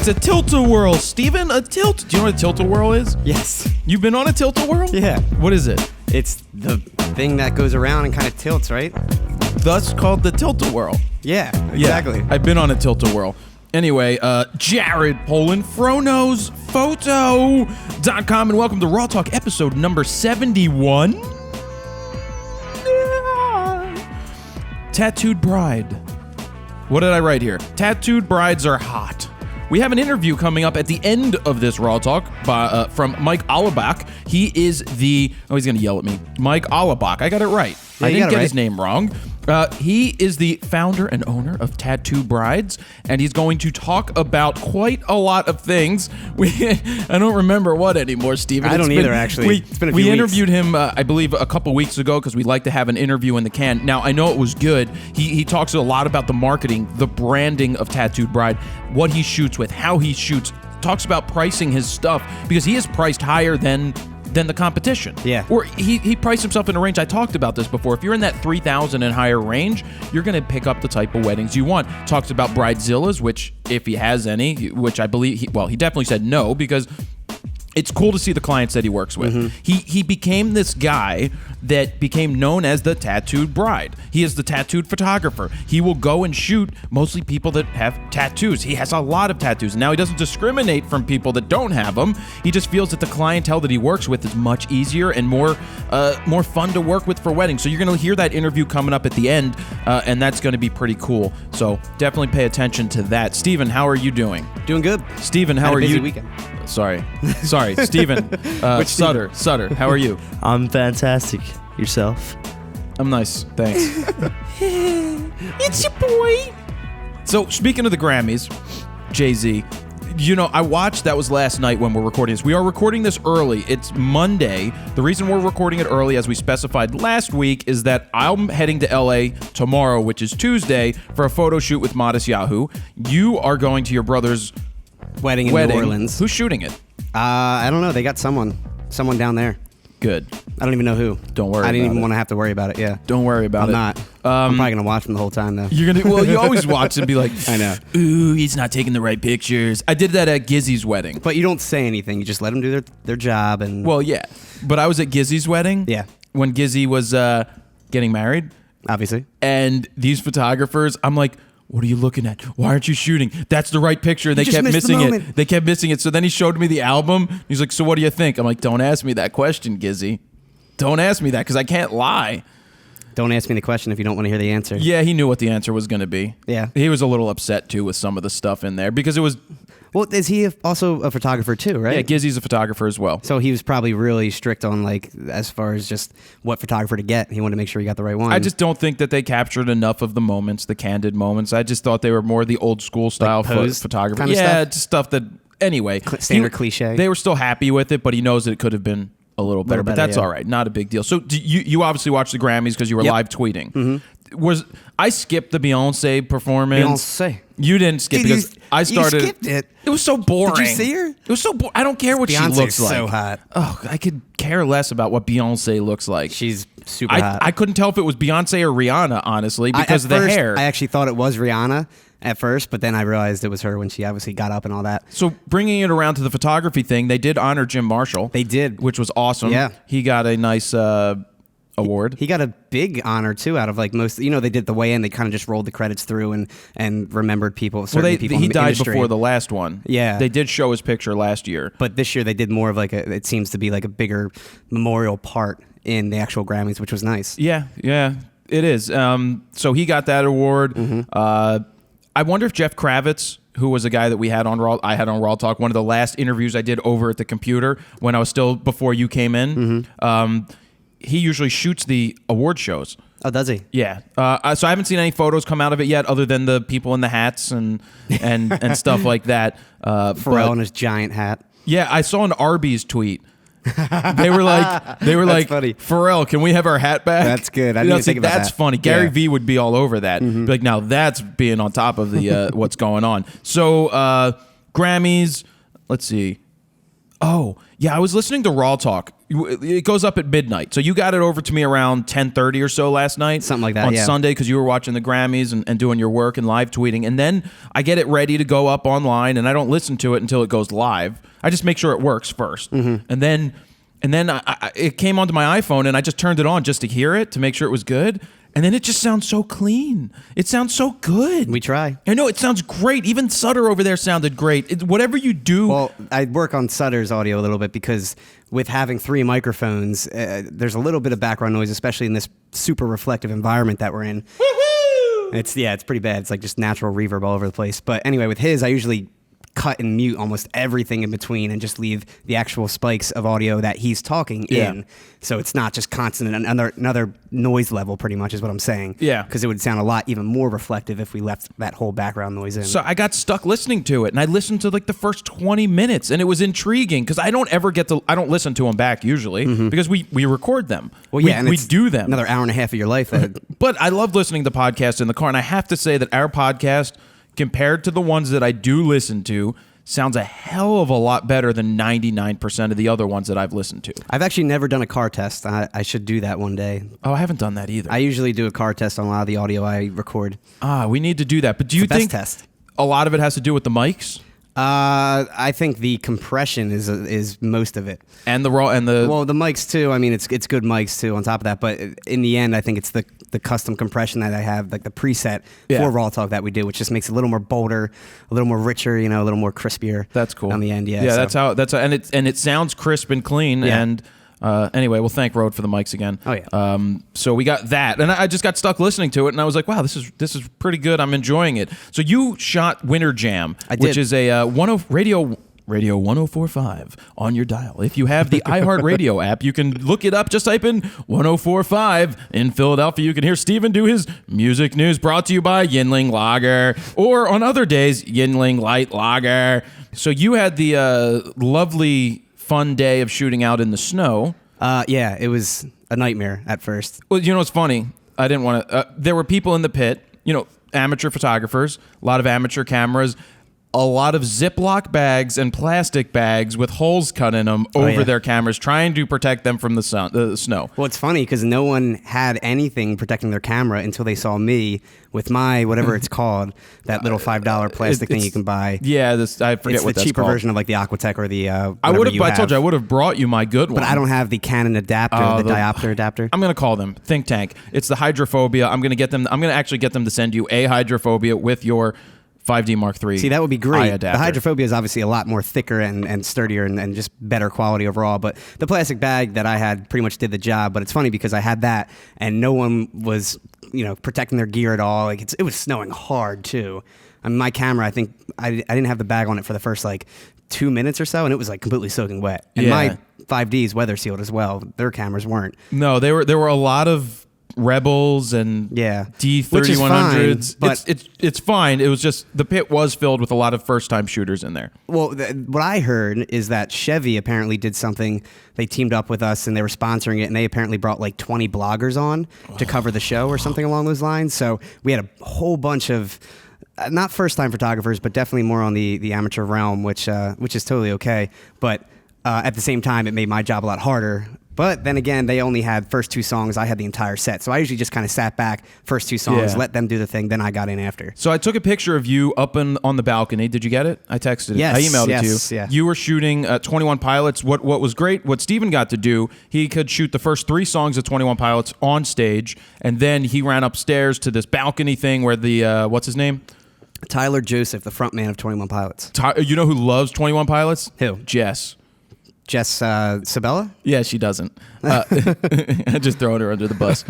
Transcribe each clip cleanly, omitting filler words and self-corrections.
It's a tilt-a-whirl, Steven. A tilt. Do you know what a tilt-a-whirl is? Yes. You've been on a tilt-a-whirl? Yeah. What is it? It's the thing that goes around and kind of tilts, right? Thus called the tilt-a-whirl. Yeah, exactly. Yeah, I've been on a tilt-a-whirl. Anyway, Jared Polin, FroKnowsPhoto.com, and welcome to RAWtalk episode number 71. Tattooed bride. What did I write here? Tattooed brides are hot. We have an interview coming up at the end of this RAWtalk from Mike Allebach. He is the... Oh, he's going to yell at me. Mike Allebach. I got it right. Yeah, I didn't get right. his name wrong. He is the founder and owner of Tattoo Brides, and he's going to talk about quite a lot of things. I don't remember what anymore, Steven. I don't either, actually. It's been a few we weeks. interviewed him, I believe, a couple weeks ago because we like to have an interview in the can. Now, I know it was good. He talks a lot about the marketing, the branding of Tattooed Bride, what he shoots with, how he shoots, talks about pricing his stuff because he is priced higher than the competition. Yeah. Or he priced himself in a range. I talked about this before. If you're in that 3,000 and higher range, you're going to pick up the type of weddings you want. Talks about bridezillas, which if he has any, which I believe, he definitely said no because it's cool to see the clients that he works with. Mm-hmm. He became this guy that became known as the tattooed bride. He is the tattooed photographer. He will go and shoot mostly people that have tattoos. He has a lot of tattoos. Now, he doesn't discriminate from people that don't have them. He just feels that the clientele that he works with is much easier and more fun to work with for weddings. So you're going to hear that interview coming up at the end, and that's going to be pretty cool. So definitely pay attention to that. Steven, how are you doing? Doing good. Steven, how Had a are busy you? Weekend. Sorry, Steven. Sutter, how are you? I'm fantastic. Yourself? I'm nice, thanks. It's your boy. So, speaking of the Grammys, Jay-Z, you know, I watched, that was last night when we're recording this. We are recording this early. It's Monday. The reason we're recording it early, as we specified last week, is that I'm heading to LA tomorrow, which is Tuesday, for a photo shoot with Modest Yahoo. You are going to your brother's Wedding in New Orleans. Who's shooting it? I don't know. They got someone down there. Good. I don't even know who. Don't worry I didn't about even it. want to have to worry about it, yeah. Don't worry about I'm it. not. I'm probably going to watch them the whole time, though. You're gonna. Well, you always watch and be like, I know. Ooh, he's not taking the right pictures. I did that at Gizzy's wedding. But you don't say anything. You just let them do their job. And Well, yeah. But I was at Gizzy's wedding. Yeah. When Gizzy was getting married, obviously. and these photographers, I'm like, what are you looking at? Why aren't you shooting? That's the right picture. And they just kept missed the missing it. moment. They kept missing it. So then he showed me the album. He's like, so what do you think? I'm like, don't ask me that question, Gizzy. Don't ask me that because I can't lie. Don't ask me the question if you don't want to hear the answer. Yeah, he knew what the answer was going to be. Yeah. He was a little upset, too, with some of the stuff in there because it was... Well, is he also a photographer, too, right? Yeah, Gizzy's a photographer as well. So he was probably really strict on, like, as far as just what photographer to get. He wanted to make sure he got the right one. I just don't think that they captured enough of the moments, the candid moments. I just thought they were more the old school style pose photography. kind of Yeah, stuff? just stuff that... Anyway. Standard cliche. They were still happy with it, but he knows that it could have been a little better. But that's yeah. all right. Not a big deal. So you obviously watched the Grammys because you were Yep. live tweeting. I skipped the Beyonce performance. Beyonce. You didn't skip Dude, because I started... You skipped it. It was so boring. Did you see her? It was so boring. I don't care what she Beyonce's looks like. so hot. Oh, I could care less about what Beyonce looks like. She's super hot. I couldn't tell if it was Beyonce or Rihanna, honestly, because of the hair. I actually thought it was Rihanna at first, but then I realized it was her when she obviously got up and all that. So bringing it around to the photography thing, they did honor Jim Marshall. They did. Which was awesome. Yeah. He got a nice award. He got a big honor, too, out of like most... You know, they did the weigh-in. They kind of just rolled the credits through and remembered people, certain people He in the died industry. before the last one. Yeah. They did show his picture last year. But this year they did more of like a... It seems to be like a bigger memorial part in the actual Grammys, which was nice. Yeah, it is. So he got that award. I wonder if Jeff Kravitz, who was a guy that I had on RAWtalk, one of the last interviews I did over at the computer when I was still before you came in. He usually shoots the award shows. Oh, does he? Yeah. So I haven't seen any photos come out of it yet, other than the people in the hats and stuff like that. Pharrell in his giant hat. Yeah, I saw an Arby's tweet. They were like, funny. Pharrell, can we have our hat back? That's good. I didn't even think about that's that. funny. Gary Yeah. V would be all over that. Be like, now that's being on top of the what's going on. So Grammys. Let's see. Oh yeah, I was listening to RAWtalk. it goes up at midnight. So you got it over to me around 10:30 or so last night. Something like that, on yeah. Sunday, because you were watching the Grammys and doing your work and live tweeting. And then I get it ready to go up online, and I don't listen to it until it goes live. I just make sure it works first. Mm-hmm. And then it came onto my iPhone, and I just turned it on just to hear it, to make sure it was good. And then it just sounds so clean. It sounds so good. We try. I know, it sounds great. Even Sutter over there sounded great. Whatever you do. Well, I work on Sutter's audio a little bit because with having 3 microphones, there's a little bit of background noise, especially in this super reflective environment that we're in. Woohoo! It's pretty bad. It's like just natural reverb all over the place. But anyway, with his, I usually cut and mute almost everything in between and just leave the actual spikes of audio that he's talking in. So it's not just constant, another noise level pretty much is what I'm saying. Yeah. Because it would sound a lot even more reflective if we left that whole background noise in. So I got stuck listening to it, and I listened to like the first 20 minutes, and it was intriguing because I don't listen to them back usually because we record them. Well, yeah, and we it's do them. Another hour and a half of your life. But I love listening to podcasts in the car, and I have to say that our podcast, compared to the ones that I do listen to, sounds a hell of a lot better than 99% of the other ones that I've listened to. I've actually never done a car test. I should do that one day. Oh, I haven't done that either. I usually do a car test on a lot of the audio I record. We need to do that. But do you think test. a lot of it has to do with the mics? I think the compression is most of it, and the mics too. I mean, it's good mics too. On top of that, but in the end, I think it's the custom compression that I have, like the preset for RAWtalk that we do, which just makes it a little more bolder, a little more richer, a little more crispier. That's cool. On the end, yeah. Yeah, that's how, and it sounds crisp and clean. Yeah. And anyway, we'll thank Rode for the mics again. Oh yeah. So we got that, and I just got stuck listening to it, and I was like, wow, this is pretty good. I'm enjoying it. So you shot Winter Jam, which is a Radio 104.5 on your dial. If you have the iHeartRadio app, you can look it up. Just type in 104.5 in Philadelphia. You can hear Steven do his music news, brought to you by Yinling Lager, or on other days, Yinling Light Lager. So you had the lovely, fun day of shooting out in the snow. Yeah, it was a nightmare at first. Well, it's funny. I didn't want to. There were people in the pit, amateur photographers, a lot of amateur cameras, a lot of Ziploc bags and plastic bags with holes cut in them over their cameras, trying to protect them from the snow. Well, it's funny because no one had anything protecting their camera until they saw me with my, whatever it's called, that little $5 plastic thing you can buy. Yeah, I forget it's what that's called. the cheaper version of like the Aquatech or the I told you I would have brought you my good one. But I don't have the Canon adapter, the diopter adapter. I'm going to call them Think Tank. It's the Hydrophobia. I'm going to actually get them to send you a Hydrophobia with your 5D Mark III. See, that would be great. The adapter. Hydrophobia is obviously a lot more thicker and sturdier and just better quality overall. But the plastic bag that I had pretty much did the job. But it's funny because I had that and no one was, protecting their gear at all. Like it was snowing hard too. I mean, my camera, I think I didn't have the bag on it for the first 2 minutes or so, and it was completely soaking wet. And my 5D's weather sealed as well. Their cameras weren't. No, there were a lot of Rebels and D3100s, but it's fine. It was just the pit was filled with a lot of first-time shooters in there. Well, what I heard is that Chevy apparently did something. They teamed up with us and they were sponsoring it, and they apparently brought 20 bloggers on to cover the show or something along those lines. So we had a whole bunch of not first-time photographers, but definitely more on the amateur realm, which is totally okay. But at the same time, it made my job a lot harder. But then again, they only had first 2 songs. I had the entire set. So I usually just kind of sat back, first 2 songs, let them do the thing, then I got in after. So I took a picture of you up on the balcony. Did you get it? I texted it. Yes, I emailed it to you. Yeah. You were shooting 21 Pilots. What was great, what Steven got to do, he could shoot the first 3 songs of 21 Pilots on stage, and then he ran upstairs to this balcony thing where the, what's his name? Tyler Joseph, the frontman of 21 Pilots. You know who loves 21 Pilots? Who? Jess Sabella? Yeah, she doesn't. Just throwing her under the bus.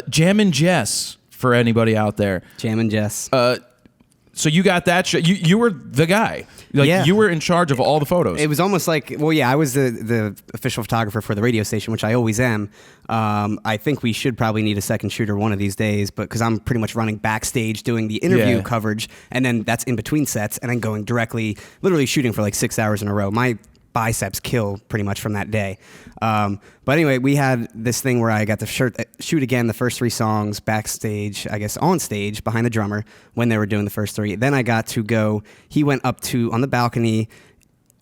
Jam and Jess, for anybody out there. Jam and Jess. So you got that. You were the guy. You were in charge of all the photos. It was almost I was the official photographer for the radio station, which I always am. I think we should probably need a second shooter one of these days, but because I'm pretty much running backstage doing the interview coverage, and then that's in between sets, and then going literally shooting for 6 hours in a row. My biceps kill pretty much from that day. But anyway, we had this thing where I got to shoot again the first 3 songs backstage, I guess on stage behind the drummer when they were doing the first 3. Then I got to go, he went up on the balcony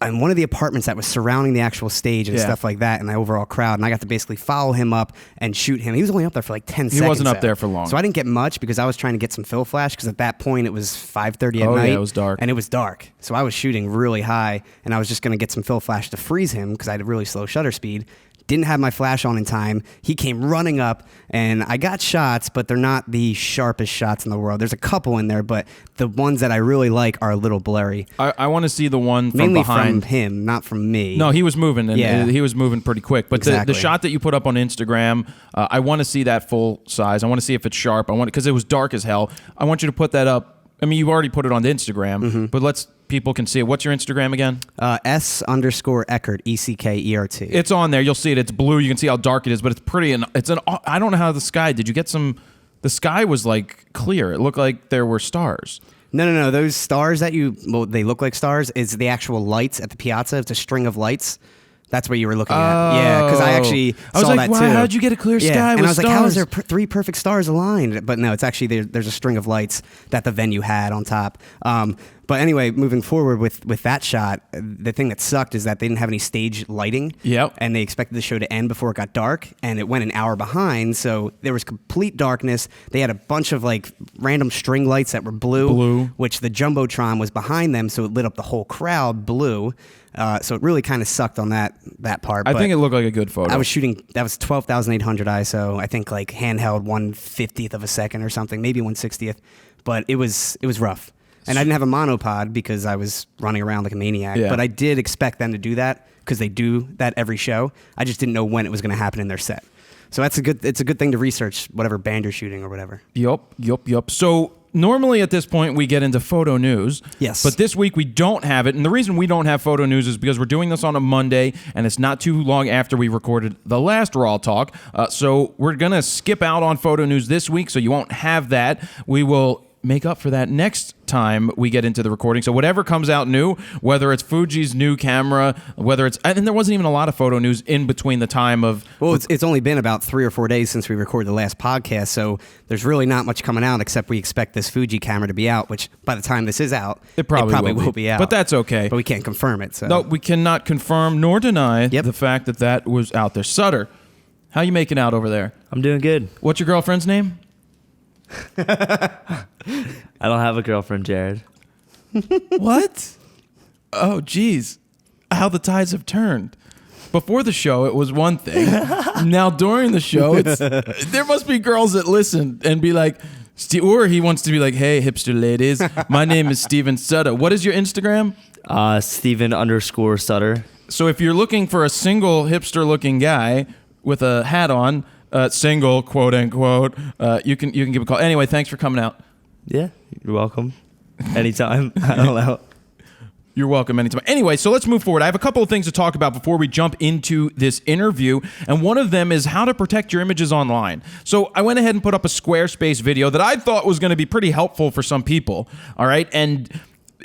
in one of the apartments that was surrounding the actual stage and stuff like that, and the overall crowd. And I got to basically follow him up and shoot him. He was only up there for like 10 seconds. He wasn't up there for long. So I didn't get much because I was trying to get some fill flash, because at that point it was 5:30 at night. Yeah, it was dark. And it was dark. So I was shooting really high, and I was just going to get some fill flash to freeze him because I had a really slow shutter speed. Didn't have my flash on in time. He came running up, and I got shots, but they're not the sharpest shots in the world. There's a couple in there, but the ones that I really like are a little blurry. I want to see the one from Mainly behind. from him, not from me. No, he was moving, and he was moving pretty quick. But Exactly. the shot that you put up on Instagram, I want to see that full size. I want to see if it's sharp. Because it was dark as hell. I want you to put that up. I mean, you've already put it on the Instagram, but people can see it. What's your Instagram again? S_Eckert, ECKERT. It's on there. You'll see it. It's blue. You can see how dark it is, but it's pretty. And I don't know how the sky. Did you get some? The sky was like clear. It looked like there were stars. No. Those stars that they look like stars, is the actual lights at the piazza. It's a string of lights. That's what you were looking at. Yeah, because I actually saw that too. How'd you get a clear sky with and I was stars? like, how is there three perfect stars aligned? But no, it's actually there's a string of lights that the venue had on top. But anyway, moving forward with that shot, the thing that sucked is that they didn't have any stage lighting. Yep. And they expected the show to end before it got dark, and it went an hour behind, so there was complete darkness. They had a bunch of like random string lights that were blue, which the Jumbotron was behind them, so it lit up the whole crowd blue. So it really kind of sucked on that part. I think it looked like a good photo. I was shooting, that was 12,800 ISO. I think like handheld 1/50th of a second or something, maybe 1/60th. But it was rough. And I didn't have a monopod because I was running around like a maniac. Yeah. But I did expect them to do that because they do that every show. I just didn't know when it was going to happen in their set. So it's a good thing to research whatever band you're shooting or whatever. Yup. So normally at this point we get into photo news. Yes. But this week we don't have it. And the reason we don't have photo news is because we're doing this on a Monday, and it's not too long after we recorded the last RAWtalk. So we're going to skip out on photo news this week, so you won't have that. We will make up for that next time we get into the recording. So whatever comes out new, whether it's Fuji's new camera, whether it's, and there wasn't even a lot of photo news in between the time of. Well, it's only been about 3 or 4 days since we recorded the last podcast, so there's really not much coming out except we expect this Fuji camera to be out, which by the time this is out, it probably will be out. But that's okay. But we can't confirm it. So. No, we cannot confirm nor deny the fact that was out there. Sutter, how you making out over there? I'm doing good. What's your girlfriend's name? I don't have a girlfriend, Jared. What? Oh, geez. How the tides have turned. Before the show, it was one thing. Now, during the show, there must be girls that listen and be like, or he wants to be like, hey, hipster ladies, my name is Steven Sutter. What is your Instagram? Steven_Sutter. So if you're looking for a single hipster-looking guy with a hat on, single, quote unquote, you can give a call. Anyway, thanks for coming out. Yeah, you're welcome. Anytime. I don't know. You're welcome anytime. Anyway, so let's move forward. I have a couple of things to talk about before we jump into this interview, and one of them is how to protect your images online. So I went ahead and put up a Squarespace video that I thought was going to be pretty helpful for some people, all right? And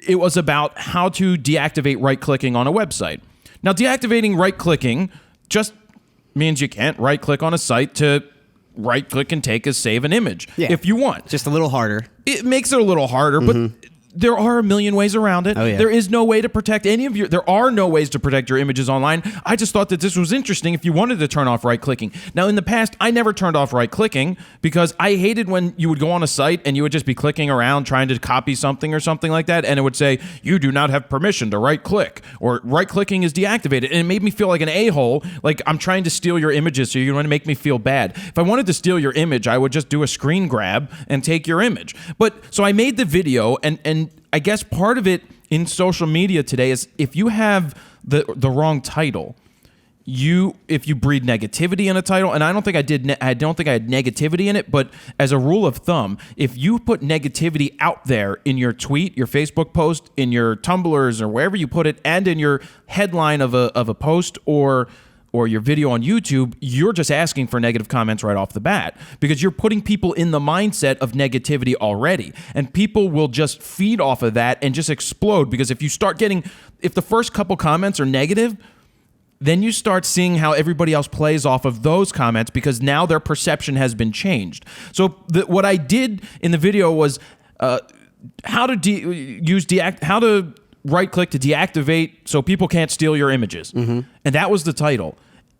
it was about how to deactivate right-clicking on a website. Now, deactivating right-clicking just means you can't right-click on a site to right-click and take as save an image if you want. Just a little harder. It makes it a little harder, but there are a million ways around it. Oh, yeah. There is no way to protect any of your... There are no ways to protect your images online. I just thought that this was interesting if you wanted to turn off right-clicking. Now, in the past, I never turned off right-clicking because I hated when you would go on a site and you would just be clicking around trying to copy something or something like that, and it would say, you do not have permission to right-click, or right-clicking is deactivated. And it made me feel like an a-hole, like I'm trying to steal your images, so you're going to make me feel bad. If I wanted to steal your image, I would just do a screen grab and take your image. So I made the video, and I guess part of it in social media today is if you have the wrong title, if you breed negativity in a title, and I don't think I had negativity in it, but as a rule of thumb, if you put negativity out there in your tweet, your Facebook post, in your Tumblrs or wherever you put it, and in your headline of a post or your video on YouTube, you're just asking for negative comments right off the bat because you're putting people in the mindset of negativity already. And people will just feed off of that and just explode because if the first couple comments are negative, then you start seeing how everybody else plays off of those comments because now their perception has been changed. So what I did in the video was how to right click to deactivate so people can't steal your images. And that was the title.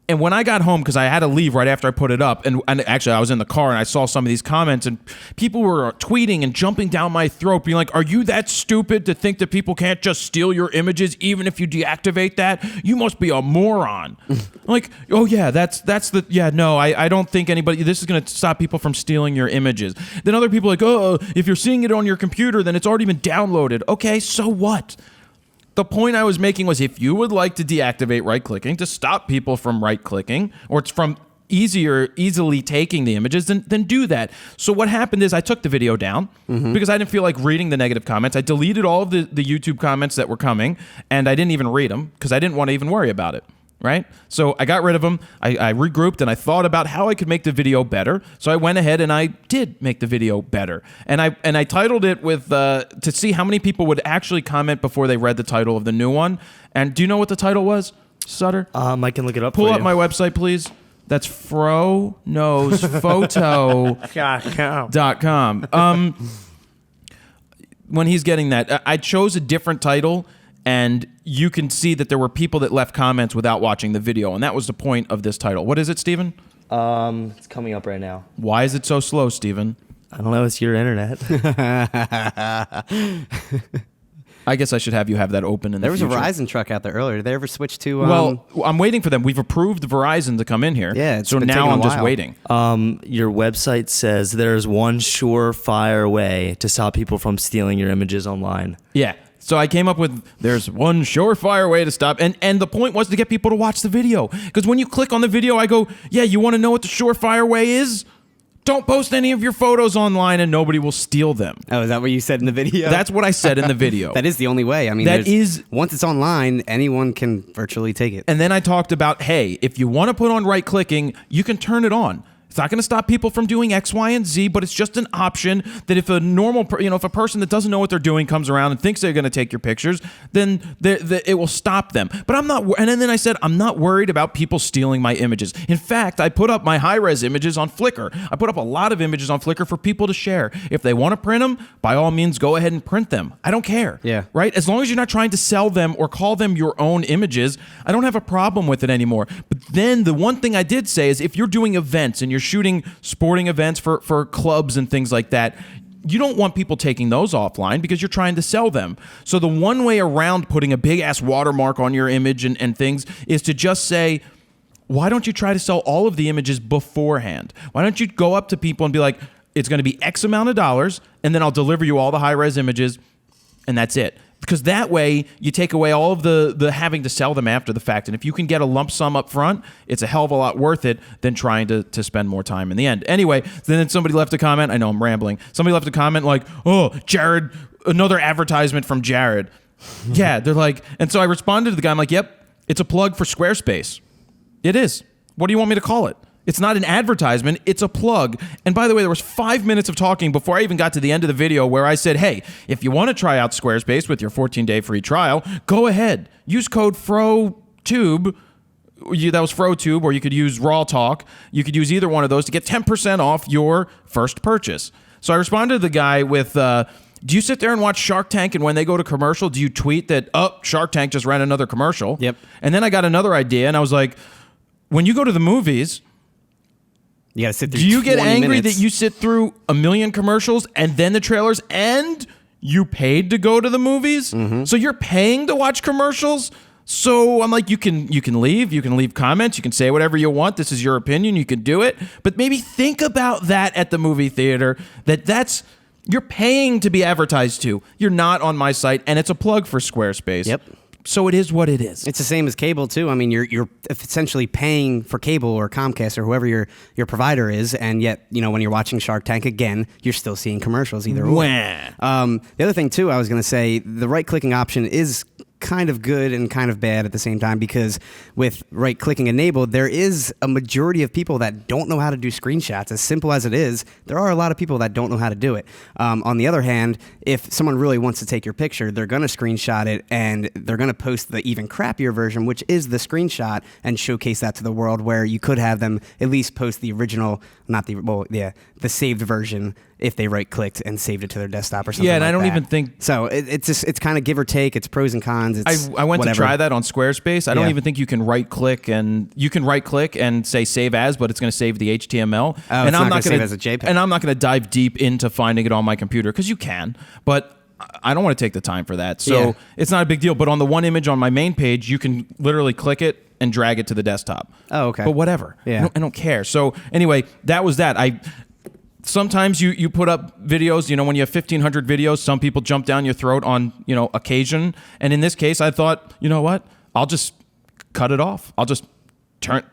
And when I got home, because I had to leave right after I put it up, and actually I was in the car and I saw some of these comments, and people were tweeting and jumping down my throat, being like, "Are you that stupid to think that people can't just steal your images even if you deactivate that? You must be a moron." Like, oh yeah, I don't think anybody. This is going to stop people from stealing your images. Then other people are like, "Oh, if you're seeing it on your computer, then it's already been downloaded." Okay, so what? The point I was making was, if you would like to deactivate right-clicking to stop people from right-clicking, or it's from easily taking the images, then do that. So what happened is I took the video down because I didn't feel like reading the negative comments. I deleted all of the YouTube comments that were coming, and I didn't even read them because I didn't want to even worry about it. Right? So I got rid of them. I regrouped and I thought about how I could make the video better. So I went ahead and I did make the video better. And I titled it with to see how many people would actually comment before they read the title of the new one. And do you know what the title was, Sutter? I can look it up. Pull up my website, please. That's froknowsphoto.com. When he's getting that, I chose a different title. And you can see that there were people that left comments without watching the video. And that was the point of this title. What is it, Steven? It's coming up right now. Why is it so slow, Steven? I don't know. It's your internet. I guess I should have you have that open in the future. There was a Verizon truck out there earlier. Did they ever switch to... Well, I'm waiting for them. We've approved Verizon to come in here. Yeah, so now I'm just waiting. Your website says there's one surefire way to stop people from stealing your images online. Yeah. So I came up with, there's one surefire way to stop. And the point was to get people to watch the video. Because when you click on the video, I go, yeah, you want to know what the surefire way is? Don't post any of your photos online and nobody will steal them. Oh, is that what you said in the video? That's what I said in the video. That is the only way. I mean, once it's online, anyone can virtually take it. And then I talked about, hey, if you want to put on right clicking, you can turn it on. It's not going to stop people from doing X, Y, and Z, but it's just an option that if a normal, if a person that doesn't know what they're doing comes around and thinks they're going to take your pictures, then it will stop them. But I'm not, and then I said, I'm not worried about people stealing my images. In fact, I put up my high-res images on Flickr. I put up a lot of images on Flickr for people to share. If they want to print them, by all means, go ahead and print them. I don't care. Yeah. Right? As long as you're not trying to sell them or call them your own images, I don't have a problem with it anymore. But then the one thing I did say is, if you're doing events and you're shooting sporting events for clubs and things like that, you don't want people taking those offline because you're trying to sell them. So the one way around putting a big ass watermark on your image and things is to just say, why don't you try to sell all of the images beforehand? Why don't you go up to people and be like, it's going to be X amount of dollars, and then I'll deliver you all the high-res images, and that's it. Because that way, you take away all of the having to sell them after the fact. And if you can get a lump sum up front, it's a hell of a lot worth it than trying to spend more time in the end. Anyway, then somebody left a comment. I know I'm rambling. Somebody left a comment like, oh, Jared, another advertisement from Jared. Yeah, they're like, and so I responded to the guy. I'm like, yep, it's a plug for Squarespace. It is. What do you want me to call it? It's not an advertisement, it's a plug. And by the way, there was 5 minutes of talking before I even got to the end of the video where I said, hey, if you want to try out Squarespace with your 14-day free trial, go ahead. Use code FROTUBE. That was FROTUBE, or you could use RAWtalk. You could use either one of those to get 10% off your first purchase. So I responded to the guy with, do you sit there and watch Shark Tank, and when they go to commercial, do you tweet that, oh, Shark Tank just ran another commercial? Yep. And then I got another idea, and I was like, when you go to the movies, you gotta sit through. Do you get angry minutes. that you sit through a million commercials and then the trailers, and you paid to go to the movies? Mm-hmm. So you're paying to watch commercials? So I'm like, you can leave comments, you can say whatever you want. This is your opinion, you can do it. But maybe think about that at the movie theater. You're paying to be advertised to. You're not on my site, and it's a plug for Squarespace. Yep. So it is what it is. It's the same as cable too. I mean, you're essentially paying for cable or Comcast or whoever your provider is, and yet when you're watching Shark Tank again, you're still seeing commercials either way. The other thing too, I was going to say, the right clicking option is kind of good and kind of bad at the same time, because with right-clicking enabled, there is a majority of people that don't know how to do screenshots. As simple as it is, there are a lot of people that don't know how to do it. On the other hand, if someone really wants to take your picture, they're going to screenshot it, and they're going to post the even crappier version, which is the screenshot, and showcase that to the world, where you could have them at least post the original, the saved version if they right-clicked and saved it to their desktop or something. Yeah, and like I don't that. even think so. It's kind of give or take. It's pros and cons. It's I went whatever. to try that on Squarespace. I don't Yeah. even think you can right-click and say save as, but it's going to save the HTML. Oh, and it's I'm not gonna gonna- save as a JPEG. And I'm not going to dive deep into finding it on my computer, because you can, but I don't want to take the time for that. So Yeah. it's not a big deal. But on the one image on my main page, you can literally click it and drag it to the desktop. Oh, okay. But whatever. Yeah. I don't care. So anyway, that was that. Sometimes you put up videos, when you have 1,500 videos, some people jump down your throat on, occasion. And in this case, I thought, you know what? I'll just cut it off. I'll just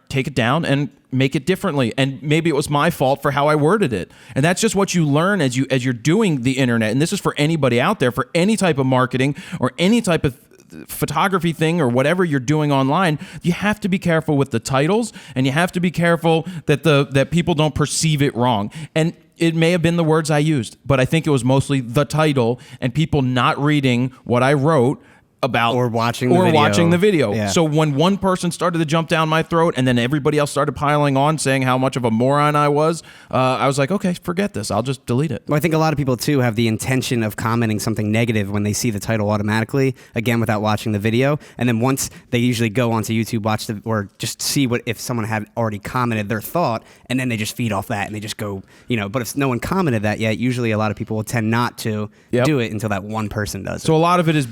take it down and make it differently. And maybe it was my fault for how I worded it. And that's just what you learn as you're doing the internet. And this is for anybody out there, for any type of marketing or any type of photography thing or whatever you're doing online. You have to be careful with the titles, and you have to be careful that people don't perceive it wrong. And it may have been the words I used, but I think it was mostly the title and people not reading what I wrote about Or watching the video. Yeah. So when one person started to jump down my throat and then everybody else started piling on saying how much of a moron I was like, okay, forget this. I'll just delete it. Well, I think a lot of people too have the intention of commenting something negative when they see the title automatically, again without watching the video, and then once they usually go onto YouTube, or just see if someone had already commented their thought, and then they just feed off that and they just go, But if no one commented that yet, usually a lot of people will tend not to do it until that one person does it. So a lot of it is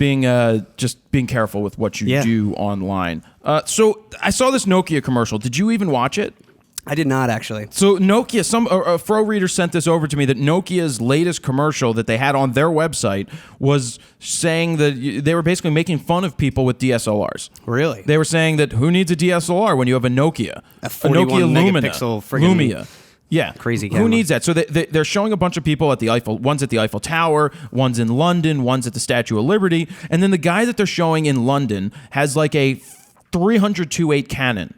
just being careful with what you do online. So I saw this Nokia commercial. Did you even watch it? I did not, actually. So Nokia, a Fro reader sent this over to me, that Nokia's latest commercial that they had on their website was saying that they were basically making fun of people with DSLRs. Really? They were saying that who needs a DSLR when you have a Nokia? A 41 megapixel friggin' Lumia. Yeah, crazy camera. Who needs that? So they're showing a bunch of people at the Eiffel. One's at the Eiffel Tower, one's in London, one's at the Statue of Liberty, and then the guy that they're showing in London has like a 300-2.8 Canon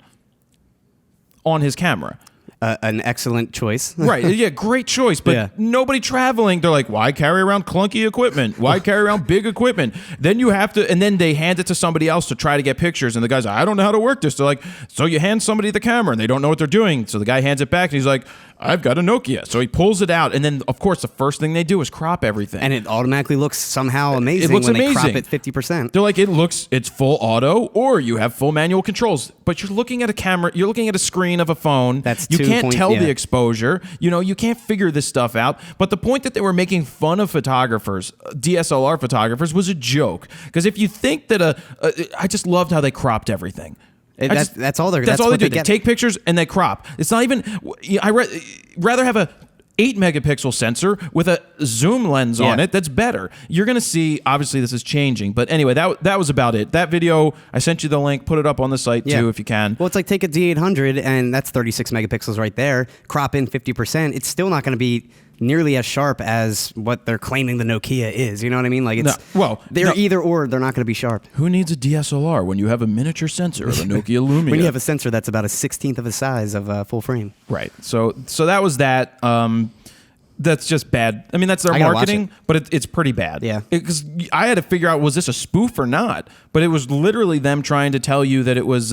on his camera. An excellent choice. Right, yeah, great choice. But nobody traveling, they're like, why carry around clunky equipment? Why carry around big equipment? Then you have to, and then they hand it to somebody else to try to get pictures. And the guy's like, I don't know how to work this. They're like, so you hand somebody the camera and they don't know what they're doing. So the guy hands it back and he's like, I've got a Nokia. So he pulls it out. And then, of course, the first thing they do is crop everything. And it automatically looks somehow amazing looks when they amazing. crop it 50%. They're like, it's full auto, or you have full manual controls. But you're looking at a camera, you're looking at a screen of a phone. You can't tell the exposure. You can't figure this stuff out. But the point that they were making fun of photographers, DSLR photographers, was a joke. Because if you think that I just loved how they cropped everything. That's all they do. They take pictures and they crop. It's not even. Rather have a 8 megapixel sensor with a zoom lens on it. That's better. You're gonna see. Obviously, this is changing. But anyway, that was about it. That video, I sent you the link. Put it up on the site too if you can. Well, it's like take a D800 and that's 36 megapixels right there. Crop in 50%. It's still not going to be nearly as sharp as what they're claiming the Nokia is. You know what I mean? Like they're either or. They're not going to be sharp. Who needs a DSLR when you have a miniature sensor of a Nokia Lumia? When you have a sensor that's about a 16th of the size of full frame. Right. So that was that. That's just bad. I mean, that's their marketing, but it's pretty bad. Yeah. Because I had to figure out, was this a spoof or not? But it was literally them trying to tell you that it was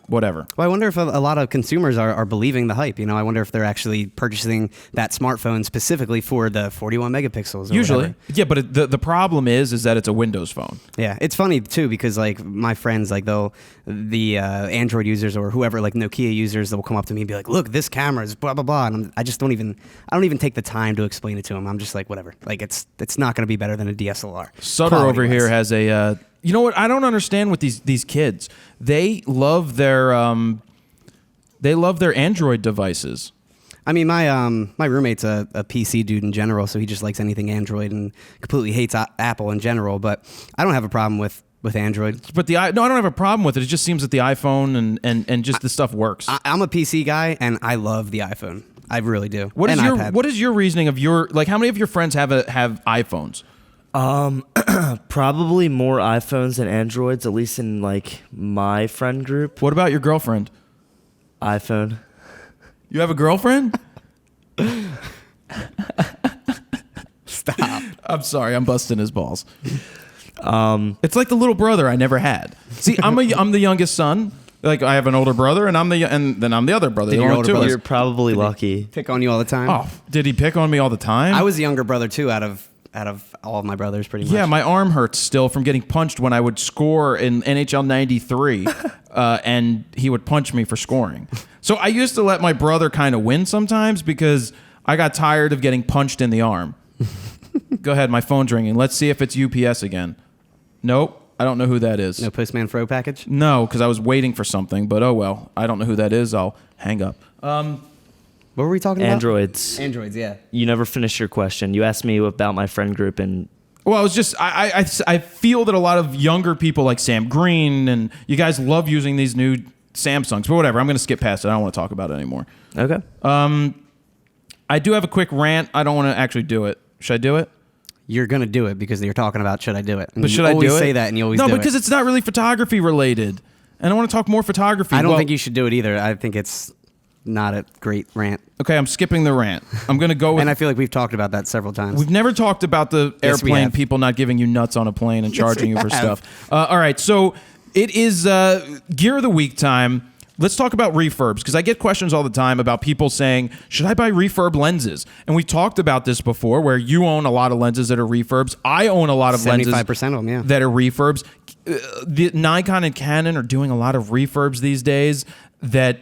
whatever. Well, I wonder if a lot of consumers are believing the hype. I wonder if they're actually purchasing that smartphone specifically for the 41 megapixels. Or Usually, whatever. yeah. But the problem is that it's a Windows phone. Yeah, it's funny too because like my friends, like the Android users or whoever, like Nokia users, they'll come up to me and be like, "Look, this camera is blah blah blah," and I don't even take the time to explain it to them. I'm just like, whatever. Like it's not going to be better than a DSLR. Sutter over here has a. You know what? I don't understand with these kids. They love their Android devices. I mean, my roommate's a PC dude in general, so he just likes anything Android and completely hates Apple in general. But I don't have a problem with Android. But I don't have a problem with it. It just seems that the iPhone and just the stuff works. I'm a PC guy, and I love the iPhone. I really do. What is your reasoning of how many of your friends have iPhones? Probably more iPhones than Androids, at least in like my friend group. What about your girlfriend? iPhone. You have a girlfriend? Stop. I'm sorry, I'm busting his balls. It's like the little brother I never had. See, I'm the youngest son. Like I have an older brother, and then I'm the other brother. Did There your are older two of brother- us. You're probably lucky. Pick on you all the time. Oh, did he pick on me all the time? I was the younger brother too, out of all of my brothers, pretty much. Yeah, my arm hurts still from getting punched when I would score in NHL '93, and he would punch me for scoring. So I used to let my brother kind of win sometimes because I got tired of getting punched in the arm. Go ahead, my phone's ringing. Let's see if it's UPS again. Nope, I don't know who that is. No Postman Fro package. No, because I was waiting for something, but oh well. I don't know who that is. I'll hang up. What were we talking about? Androids. Androids, yeah. You never finished your question. You asked me about my friend group, and Well, I was just I feel that a lot of younger people like Sam Green and you guys love using these new Samsungs, but whatever. I'm going to skip past it. I don't want to talk about it anymore. okay. I do have a quick rant. I don't want to actually do it. Should I do it? You're gonna do it because you're talking about should I do it? And But you should I do it? always say that, and you always no, do because it. it's not really photography related, and I want to talk more photography. I don't Well, think you should do it either. I think it's not a great rant, Okay, I'm skipping the rant. I'm going to go with. and I feel like we've talked about that several times. We've never talked about the Yes, we airplane have. people not giving you nuts on a plane and charging you for have. stuff. All right, so it is Gear of the Week time. Let's talk about refurbs because I get questions all the time about people saying, should I buy refurb lenses? And we talked about this before where you own a lot of lenses that are refurbs. I own a lot of lenses 75% of them, yeah. that are refurbs. The Nikon and Canon are doing a lot of refurbs these days that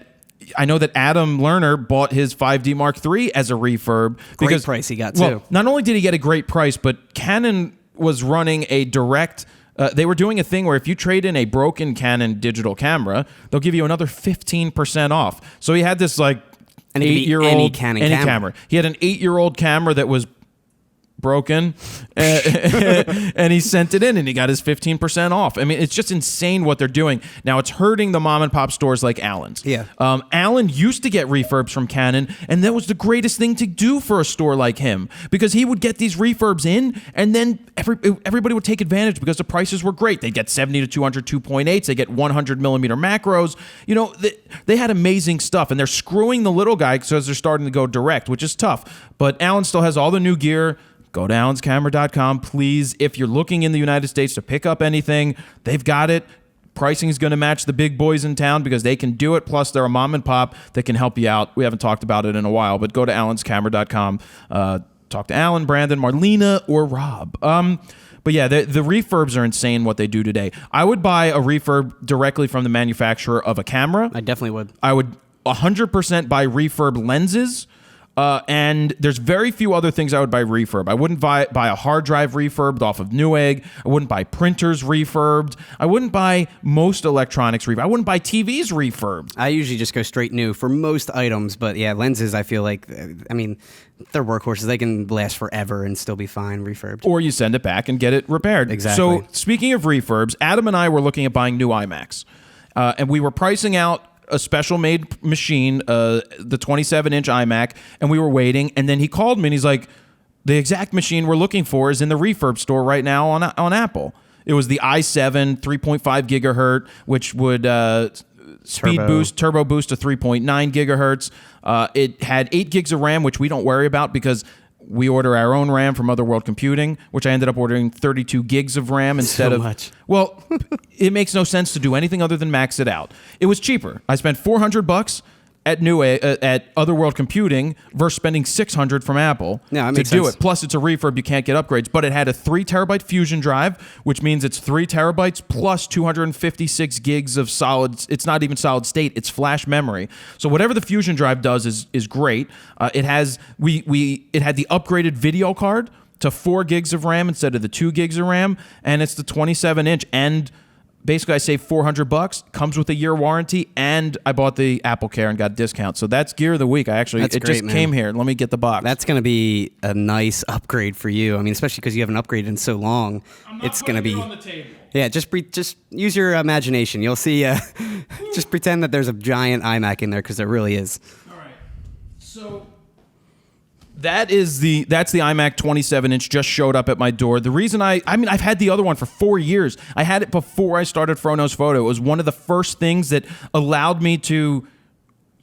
I know that Adam Lerner bought his 5D Mark III as a refurb. Great price he got, well, too. not only did he get a great price, but Canon was running a direct. They were doing a thing where if you trade in a broken Canon digital camera, they'll give you another 15% off. So he had this like And it could be 8-year-old any Canon camera. He had an 8-year-old camera that was broken, and he sent it in, and he got his 15% off. I mean, it's just insane what they're doing. Now, it's hurting the mom and pop stores like Allen's. Yeah. Allen used to get refurbs from Canon, and that was the greatest thing to do for a store like him because he would get these refurbs in, and then everybody would take advantage because the prices were great. They get 70 to 200 2.8s. They get 100 millimeter macros. You know, they had amazing stuff, and they're screwing the little guy because they're starting to go direct, which is tough. But Allen still has all the new gear. Go to allenscamera.com, please. If you're looking in the United States to pick up anything, they've got it. Pricing is going to match the big boys in town because they can do it. Plus, they're a mom and pop that can help you out. We haven't talked about it in a while, but go to allenscamera.com. Talk to Alan, Brandon, Marlena, or Rob. But yeah, the refurbs are insane what they do today. I would buy a refurb directly from the manufacturer of a camera. I definitely would. I would 100% buy refurb lenses. And there's very few other things I would buy refurb. I wouldn't buy a hard drive refurbed off of Newegg. I wouldn't buy printers refurbed. I wouldn't buy most electronics refurbed. I wouldn't buy TVs refurbed. I usually just go straight new for most items, but yeah, lenses, I feel like, I mean, they're workhorses. They can last forever and still be fine refurbed. Or you send it back and get it repaired. Exactly. So speaking of refurbs, Adam and I were looking at buying new iMacs. And we were pricing out a special made machine, the 27-inch iMac, and we were waiting. And then he called me and he's like, the exact machine we're looking for is in the refurb store right now on Apple. It was the i7 3.5 gigahertz, which would turbo boost to 3.9 gigahertz. It had 8 gigs of RAM, which we don't worry about because we order our own RAM from Other World Computing, which I ended up ordering 32 gigs of RAM instead So of much. Well, it makes no sense to do anything other than max it out. It was cheaper. I spent $400 at at Other World Computing versus spending $600 from Apple Yeah, that to makes do sense. it. Plus, it's a refurb; you can't get upgrades. But it had a 3 terabyte Fusion drive, which means it's 3 terabytes plus 256 gigs of solid. It's not even solid state; it's flash memory. So whatever the Fusion drive does is great. It has it had the upgraded video card to 4 gigs of RAM instead of the 2 gigs of RAM, and it's the 27-inch and. Basically, I saved $400. Comes with a year warranty, and I bought the Apple Care and got a discount. So that's Gear of the Week. That's It great, just man. came here. Let me get the box. That's going to be a nice upgrade for you. I mean, especially because you haven't upgraded in so long. It's going to be. the table. Yeah, just use your imagination. You'll see. Just pretend that there's a giant iMac in there because there really is. All right. So That's the iMac 27-inch just showed up at my door. The reason I mean, I've had the other one for 4 years. I had it before I started Fro Knows Photo. It was one of the first things that allowed me to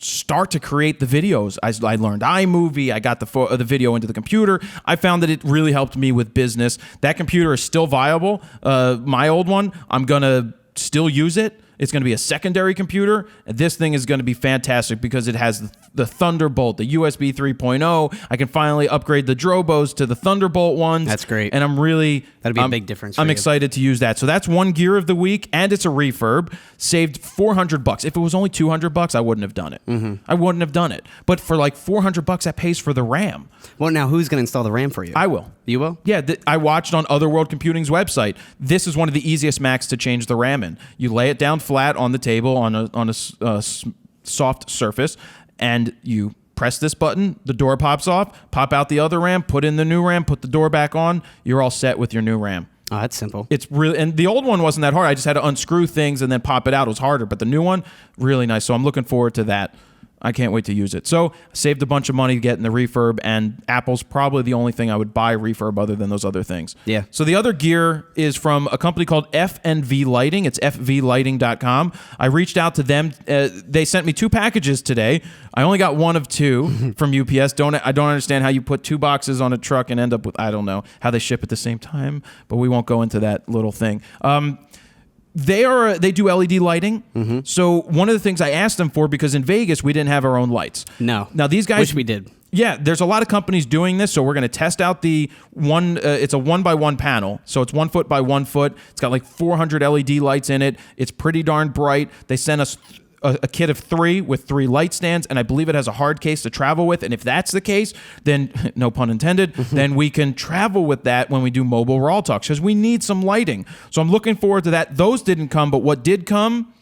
start to create the videos. I learned iMovie. I got the video into the computer. I found that it really helped me with business. That computer is still viable. My old one, I'm going to still use it. It's going to be a secondary computer. And this thing is going to be fantastic because it has the Thunderbolt, the USB 3.0. I can finally upgrade the Drobos to the Thunderbolt ones. That's great. And that'd be a big difference for I'm you. excited to use that. So that's one gear of the week, and it's a refurb. Saved $400. If it was only $200, I wouldn't have done it. I wouldn't have done it. But for like $400, that pays for the RAM. Well, now who's going to install the RAM for you? I will. You will? Yeah, I watched on Other World Computing's website. This is one of the easiest Macs to change the RAM in. You lay it down flat on the table on a soft surface, and you press this button, the door pops off, pop out the other RAM, put in the new RAM, put the door back on, you're all set with your new RAM. Oh, that's simple. It's really, and the old one wasn't that hard. I just had to unscrew things and then pop it out. It was harder, but the new one, really nice. So I'm looking forward to that. I can't wait to use it. So saved a bunch of money getting the refurb, and Apple's probably the only thing I would buy refurb other than those other things. Yeah. So the other gear is from a company called FNV Lighting. It's fvlighting.com. I reached out to them. They sent me 2 packages today. I only got one of 2 from UPS. I don't understand how you put 2 boxes on a truck and end up with, I don't know how they ship at the same time, but we won't go into that little thing. They do LED lighting. So one of the things I asked them for, because in Vegas we didn't have our own lights. No. Now these guys, wish we did. Yeah, there's a lot of companies doing this, so we're going to test out the one. It's a 1x1 panel, so it's 1 foot by 1 foot. It's got like 400 LED lights in it. It's pretty darn bright. They sent us a kit of 3 with 3 light stands, and I believe it has a hard case to travel with. And if that's the case, then no pun intended, then we can travel with that when we do mobile RAWtalk, because we need some lighting. So I'm looking forward to that. Those didn't come, but what did come?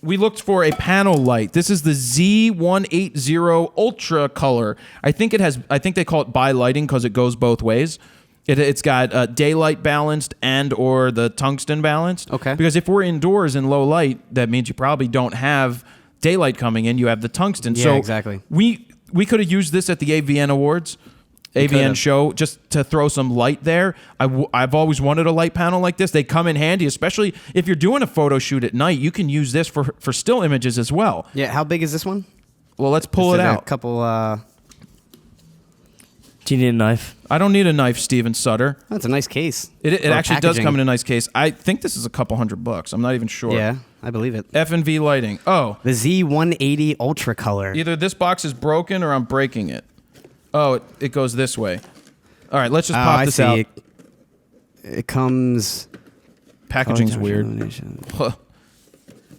We looked for a panel light. This is the Z180 Ultra Color. I think they call it bi-lighting because it goes both ways. It's got daylight balanced and or the tungsten balanced. Okay. Because if we're indoors in low light, that means you probably don't have daylight coming in. You have the tungsten. Yeah, so exactly. We could have used this at the AVN Awards, AVN show, just to throw some light there. I've always wanted a light panel like this. They come in handy, especially if you're doing a photo shoot at night. You can use this for still images as well. Yeah, how big is this one? Well, let's pull it out. A couple... Do you need a knife? I don't need a knife, Steven Sutter. That's a nice case. It Or actually does packaging. come in a nice case. I think this is a couple $100. I'm not even sure. Yeah, I believe it. F&V lighting. Oh, The Z180 Ultra Color. either this box is broken or I'm breaking it. Oh, it goes this way. All right, let's just pop I this see. out. It comes... Packaging's Oh, weird. Huh.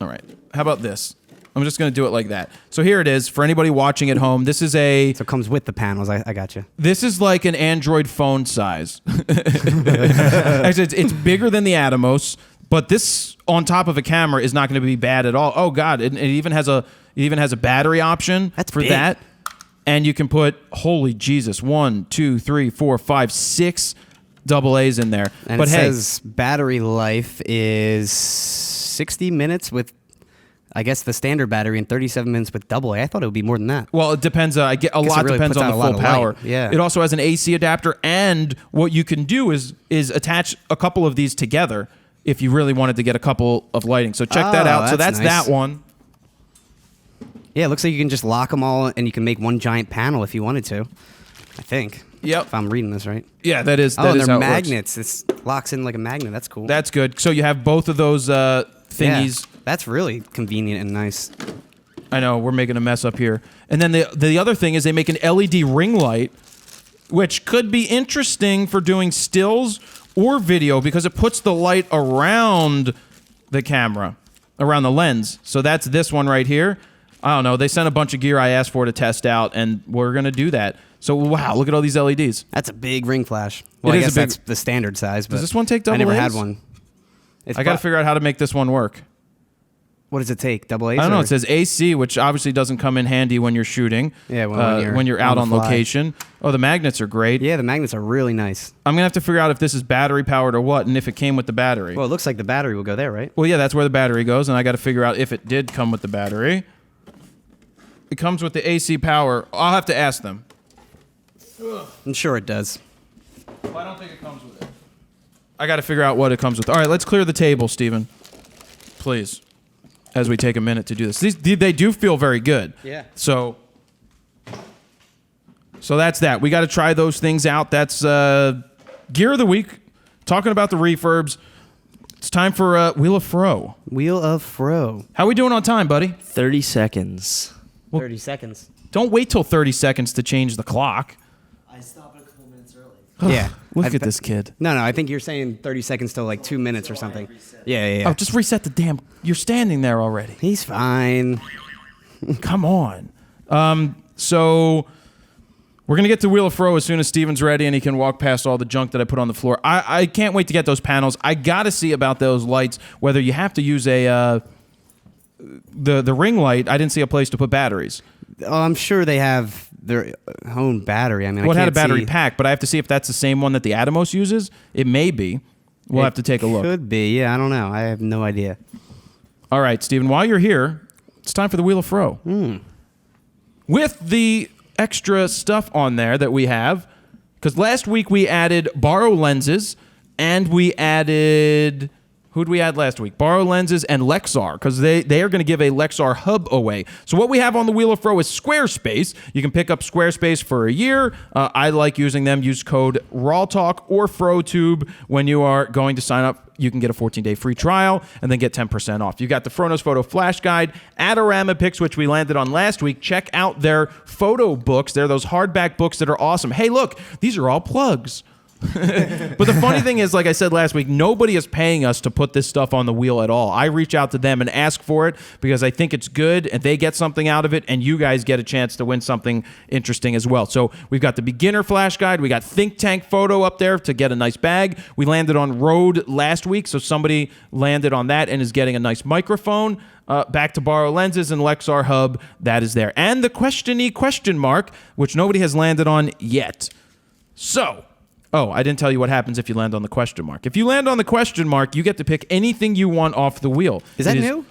All right. How about this? I'm just going to do it like that. So here it is. For anybody watching at home, this is So it comes with the panels. I got you. This is like an Android phone size. Actually, it's bigger than the Atomos, but this on top of a camera is not going to be bad at all. Oh God, it even has a battery option That's for big. that, and you can put, holy Jesus, 1, 2, 3, 4, 5, 6 AA's in there. And but it hey, says battery life is 60 minutes with, I guess, the standard battery and 37 minutes with AA. I thought it would be more than that. well, it depends. I get a Guess it lot really depends puts on out the a lot full of power. light. Yeah. It also has an AC adapter, and what you can do is attach a couple of these together if you really wanted to get a couple of lighting. So check that Oh, out. So that's that's nice. that one. Yeah, it looks like you can just lock them all and you can make one giant panel if you wanted to. I think. Yep. If I'm reading this right. Yeah, that is. Oh, That and is they're how it works. magnets. It locks in like a magnet. That's cool. That's good. So you have both of those thingies. Yeah, that's really convenient and nice. I know we're making a mess up here. And then the other thing is they make an LED ring light, which could be interesting for doing stills or video because it puts the light around the camera, around the lens. So that's this one right here. I don't know. They sent a bunch of gear I asked for to test out, and we're going to do that. So, wow, look at all these LEDs. That's a big ring flash. Well, It I is a guess big- that's the standard size. But Does this one take I never AA? had one. It's I got to figure out how to make this one work. What does it take? AA? I don't know. It says AC, which obviously doesn't come in handy when you're shooting. Yeah, when you're out on the fly. location. Oh, the magnets are great. Yeah, the magnets are really nice. I'm going to have to figure out if this is battery powered or what, and if it came with the battery. Well, it looks like the battery will go there, right? Well, yeah, that's where the battery goes, and I got to figure out if it did come with the battery. it comes with the AC power. I'll have to ask them. I'm sure it does. Well, I don't think it comes with it. I got to figure out what it comes with. All right, let's clear the table, Steven. Please, as we take a minute to do this. They do feel very good. Yeah. So that's that. We got to try those things out. That's Gear of the Week. Talking about the refurbs. It's time for Wheel of Fro. Wheel of Fro. How we doing on time, buddy? 30 seconds. 30 seconds. Don't wait till 30 seconds to change the clock. I stopped a couple minutes early. Yeah. Look at this kid. No, I think you're saying 30 seconds till like 2 minutes or something. Yeah. Oh, just reset the damn... You're standing there already. He's fine. Come on. So we're going to get to Wheel of Fro as soon as Steven's ready and he can walk past all the junk that I put on the floor. I can't wait to get those panels. I got to see about those lights, whether you have to use a... The ring light, I didn't see a place to put batteries. Oh, I'm sure they have their own battery. I mean, Well, it I had a can't battery see. pack, but I have to see if that's the same one that the Atomos uses. It may be. We'll have to take a look. Could be. Yeah, I don't know. I have no idea. All right, Steven, while you're here, it's time for the Wheel of Fro. With the extra stuff on there that we have, because last week we added borrow lenses, and we added... Who'd we add last week? Borrow lenses and Lexar, because they are going to give a Lexar hub away. So what we have on the Wheel of Fro is Squarespace. You can pick up Squarespace for a year. I like using them. Use code RAWtalk or FroTube when you are going to sign up. You can get a 14-day free trial and then get 10% off. You got the Fronos Photo Flash Guide, Adorama Picks, which we landed on last week. Check out their photo books. They're those hardback books that are awesome. Hey, look, these are all plugs. But the funny thing is, like I said last week, nobody is paying us to put this stuff on the wheel at all. I reach out to them and ask for it because I think it's good and they get something out of it and you guys get a chance to win something interesting as well. So we've got the beginner flash guide. We got Think Tank Photo up there to get a nice bag. We landed on Rode last week, so somebody landed on that and is getting a nice microphone. Back to borrow lenses and Lexar hub, that is there. And the question mark, which nobody has landed on yet. So... Oh, I didn't tell you what happens if you land on the question mark. If you land on the question mark, you get to pick anything you want off the wheel. Is that new?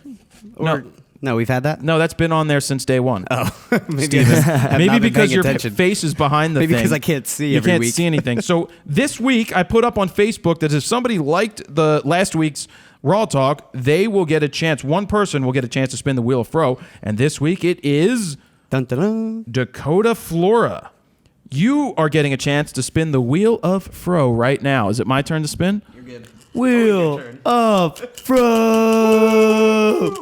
No, we've had that? No, that's been on there since day one. Oh, maybe because your face is behind the thing. Maybe because I can't see you every can't week. see anything. So this week, I put up on Facebook that if somebody liked the last week's RAWtalk, they will get a chance. One person will get a chance to spin the Wheel of Fro. And this week, it is Dun, dun, dun. Dakota Flora. You are getting a chance to spin the Wheel of Fro right now. Is it my turn to spin? You're good. Wheel of Fro.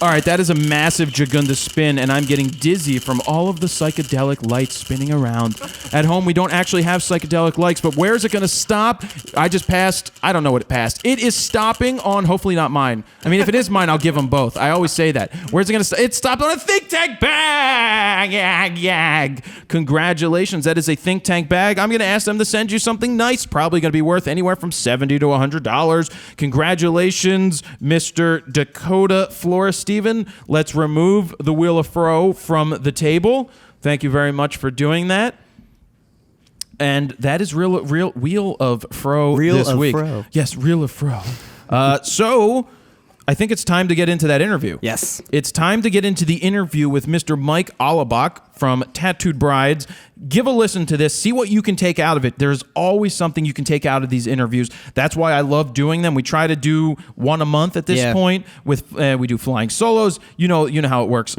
All right, that is a massive Jagunda spin, and I'm getting dizzy from all of the psychedelic lights spinning around. At home, we don't actually have psychedelic lights, but where is it going to stop? I just passed. I don't know what it passed. It is stopping on, hopefully not mine. I mean, if it is mine, I'll give them both. I always say that. Where's it going to stop? It stopped on a Think Tank bag. Yag. Congratulations. That is a Think Tank bag. I'm going to ask them to send you something nice. Probably going to be worth anywhere from $70 to $100. Congratulations, Mr. Dakota Flora. Steven, let's remove the Wheel of Fro from the table. Thank you very much for doing that. And that is real Wheel of Fro this week. Fro. Yes, Reel of Fro. So I think it's time to get into that interview. Yes. It's time to get into the interview with Mr. Mike Allebach from Tattooed Brides. Give a listen to this. See what you can take out of it. There's always something you can take out of these interviews. That's why I love doing them. We try to do one a month at this point. With we do flying solos. You know how it works.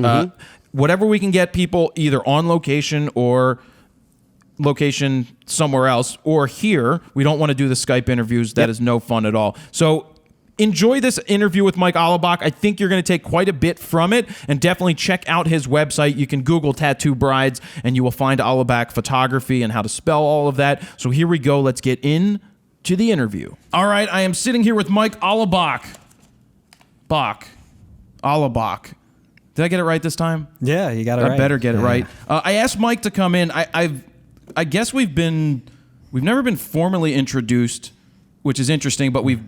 Whatever we can get people either on location or location somewhere else or here. We don't want to do the Skype interviews. That is no fun at all. So enjoy this interview with Mike Allebach. I think you're going to take quite a bit from it, and definitely check out his website. You can Google Tattoo Brides, and you will find Allebach Photography and how to spell all of that. So here we go. Let's get into the interview. All right, I am sitting here with Mike Allebach. Allebach. Did I get it right this time? Yeah, you got it right. I better get it right. I asked Mike to come in. I guess we've never been formally introduced, which is interesting, but we've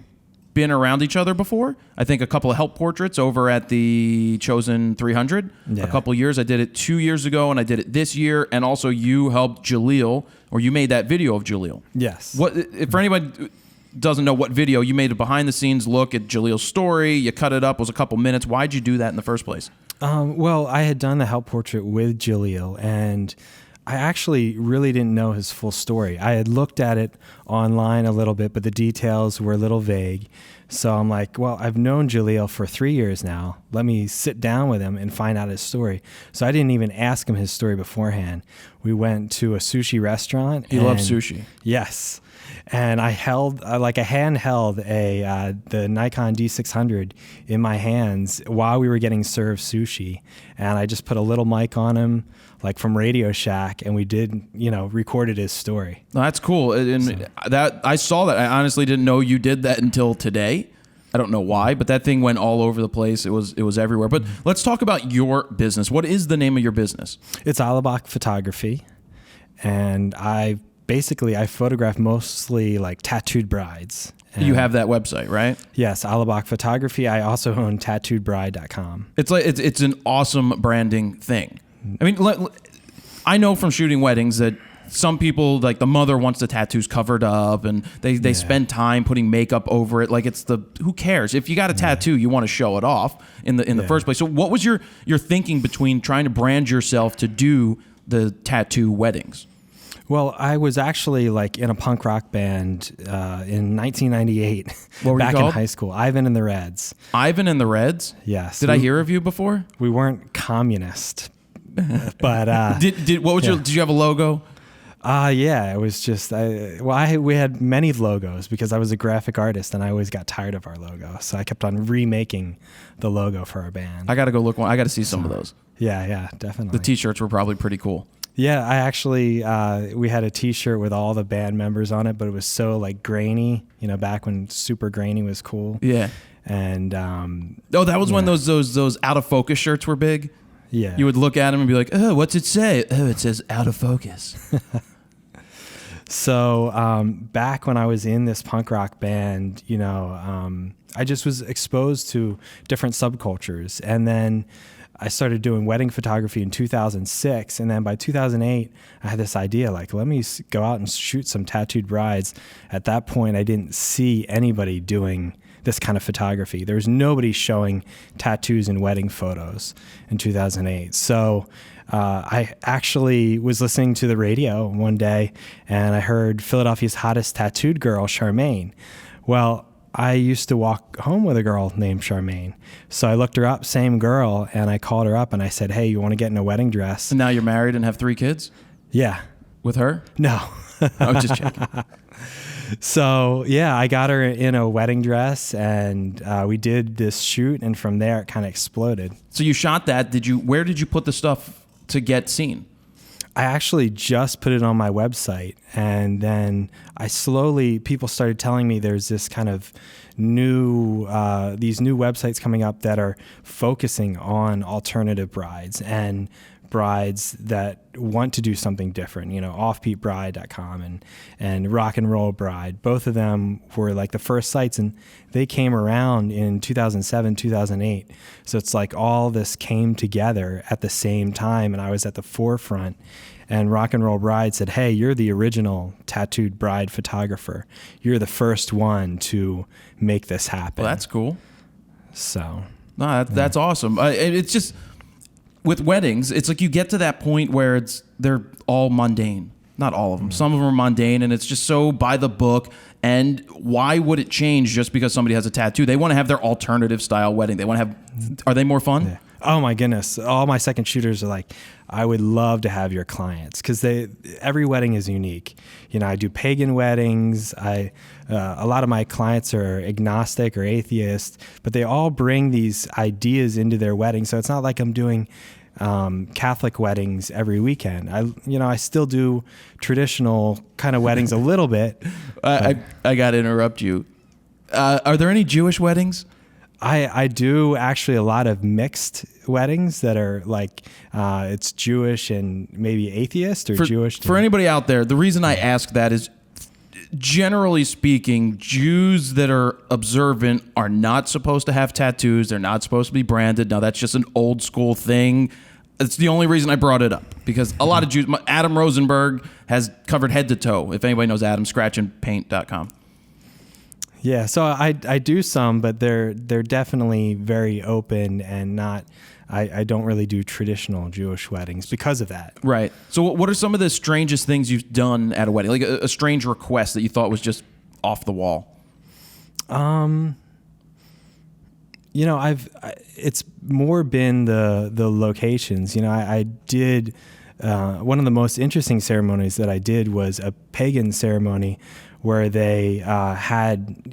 been around each other before. I think a couple of help portraits over at the Chosen 300. Yeah. A couple years. I did it 2 years ago, and I did it this year. And also, you helped Jaleel, or you made that video of Jaleel. Yes. What for anybody who doesn't know what video you made? A behind the scenes look at Jaleel's story. You cut it up. It was a couple minutes. Why'd you do that in the first place? Well, I had done the help portrait with Jaleel, and I actually really didn't know his full story. I had looked at it online a little bit, but the details were a little vague. So I'm like, well, I've known Jaleel for 3 years now. Let me sit down with him and find out his story. So I didn't even ask him his story beforehand. We went to a sushi restaurant. He loves sushi. Yes. And I held, handheld the Nikon D600 in my hands while we were getting served sushi. And I just put a little mic on him, like from Radio Shack, and we did, recorded his story. No, that's cool. And that I saw that. I honestly didn't know you did that until today. I don't know why, but that thing went all over the place. It was everywhere. But let's talk about your business. What is the name of your business? It's Allebach Photography, and I photograph mostly like tattooed brides. And you have that website, right? Yes, Allebach Photography. I also own tattooedbride.com. It's an awesome branding thing. I mean, I know from shooting weddings that some people, like the mother wants the tattoos covered up, and they spend time putting makeup over it. Like who cares? If you got a tattoo, you want to show it off in the first place. So what was your thinking between trying to brand yourself to do the tattoo weddings? Well, I was actually like in a punk rock band in 1998. What were back you called? in high school. Ivan and the Reds. Ivan and the Reds? Yes. Did I hear of you before? We weren't communist, but did you have a logo? Yeah, it was just we had many logos because I was a graphic artist and I always got tired of our logo, so I kept on remaking the logo for our band. I got to go look one. I got to see some of those. Yeah, definitely. The T-shirts were probably pretty cool. Yeah, I actually we had a T-shirt with all the band members on it, but it was so like grainy, back when super grainy was cool. Yeah. And that was when those out of focus shirts were big. Yeah. You would look at them and be like, "Oh, what's it say?" "Oh, it says out of focus." So back when I was in this punk rock band, I just was exposed to different subcultures, and then I started doing wedding photography in 2006, and then by 2008, I had this idea, like, let me go out and shoot some tattooed brides. At that point, I didn't see anybody doing this kind of photography. There was nobody showing tattoos in wedding photos in 2008. So I actually was listening to the radio one day, and I heard Philadelphia's hottest tattooed girl, Charmaine. Well, I used to walk home with a girl named Charmaine. So I looked her up, same girl, and I called her up and I said, "Hey, you want to get in a wedding dress?" And now you're married and have 3 kids? Yeah. With her? No. I was just checking. So, yeah, I got her in a wedding dress, and we did this shoot, and from there it kind of exploded. So you shot that. Where did you put the stuff to get seen? I actually just put it on my website, and then people started telling me there's this kind of these new websites coming up that are focusing on alternative brides and brides that want to do something different, offbeatbride.com and Rock and Roll Bride. Both of them were like the first sites, and they came around in 2007, 2008. So it's like all this came together at the same time, and I was at the forefront. And Rock and Roll Bride said, "Hey, you're the original tattooed bride photographer. You're the first one to make this happen." Well, that's cool. So, no, that's awesome. It's just with weddings, it's like you get to that point where they're all mundane. Not all of them. Some of them are mundane, and it's just so by the book. And why would it change just because somebody has a tattoo? They want to have their alternative style wedding. They want to have. Are they more fun? Yeah. Oh my goodness! All my second shooters are like, "I would love to have your clients," because every wedding is unique. I do pagan weddings. A lot of my clients are agnostic or atheist, but they all bring these ideas into their wedding. So it's not like I'm doing Catholic weddings every weekend. I still do traditional kind of weddings a little bit. I got to interrupt you. Are there any Jewish weddings? I do actually a lot of mixed weddings that are like it's Jewish and maybe atheist or Jewish. For anybody out there, the reason I ask that is, generally speaking, Jews that are observant are not supposed to have tattoos. They're not supposed to be branded. Now, that's just an old school thing. It's the only reason I brought it up, because a lot of Jews, Adam Rosenberg has covered head to toe. If anybody knows Adam, scratchandpaint.com. Yeah, so I do some, but they're definitely very open and not I don't really do traditional Jewish weddings because of that. Right. So what are some of the strangest things you've done at a wedding? Like a strange request that you thought was just off the wall? It's more been the locations. I did one of the most interesting ceremonies that I did was a pagan ceremony where they had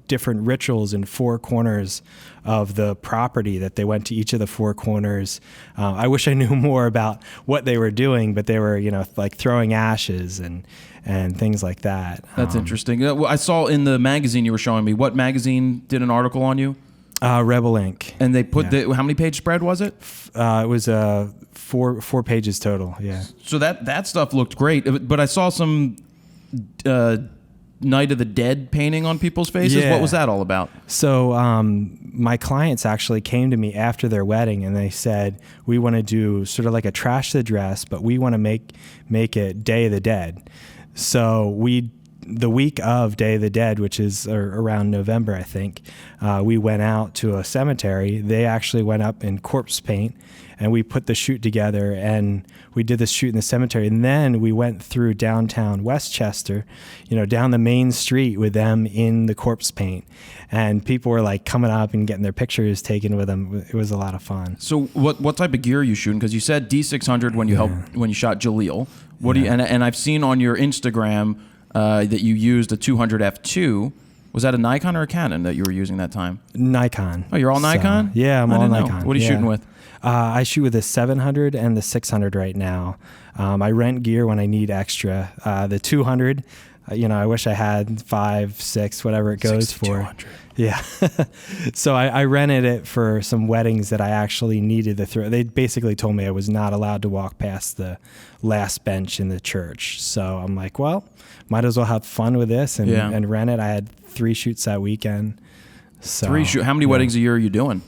different rituals in 4 corners of the property that they went to each of the 4 corners. I wish I knew more about what they were doing, but they were like throwing ashes and things like that. That's interesting. Well, I saw in the magazine you were showing me. What magazine did an article on you? Rebel Inc. And they put how many page spread was it? It was 4 pages total. Yeah. So that stuff looked great, but I saw some Night of the Dead painting on people's faces. Yeah. What was that all about? So my clients actually came to me after their wedding and they said, we want to do sort of like a trash the dress, but we want to make it Day of the Dead. So the week of Day of the Dead, which is around November, I think, we went out to a cemetery. They actually went up in corpse paint, and we put the shoot together, and we did this shoot in the cemetery. And then we went through downtown Westchester, down the main street with them in the corpse paint. And people were like coming up and getting their pictures taken with them. It was a lot of fun. So what type of gear are you shooting? Because you said D600 when you shot Jaleel. What do you and I've seen on your Instagram that you used a 200 f2. Was that a Nikon or a Canon that you were using that time? Nikon. Oh, you're all Nikon? Yeah, I'm all Nikon. What are you shooting with? I shoot with the 700 and the 600 right now. I rent gear when I need extra. The 200, I wish I had 5, 6, whatever it goes for. 200. Yeah. So I rented it for some weddings that I actually needed to throw. They basically told me I was not allowed to walk past the last bench in the church. So I'm like, well, might as well have fun with this and rent it. I had 3 shoots that weekend. So 3 shoots. How many weddings a year are you doing?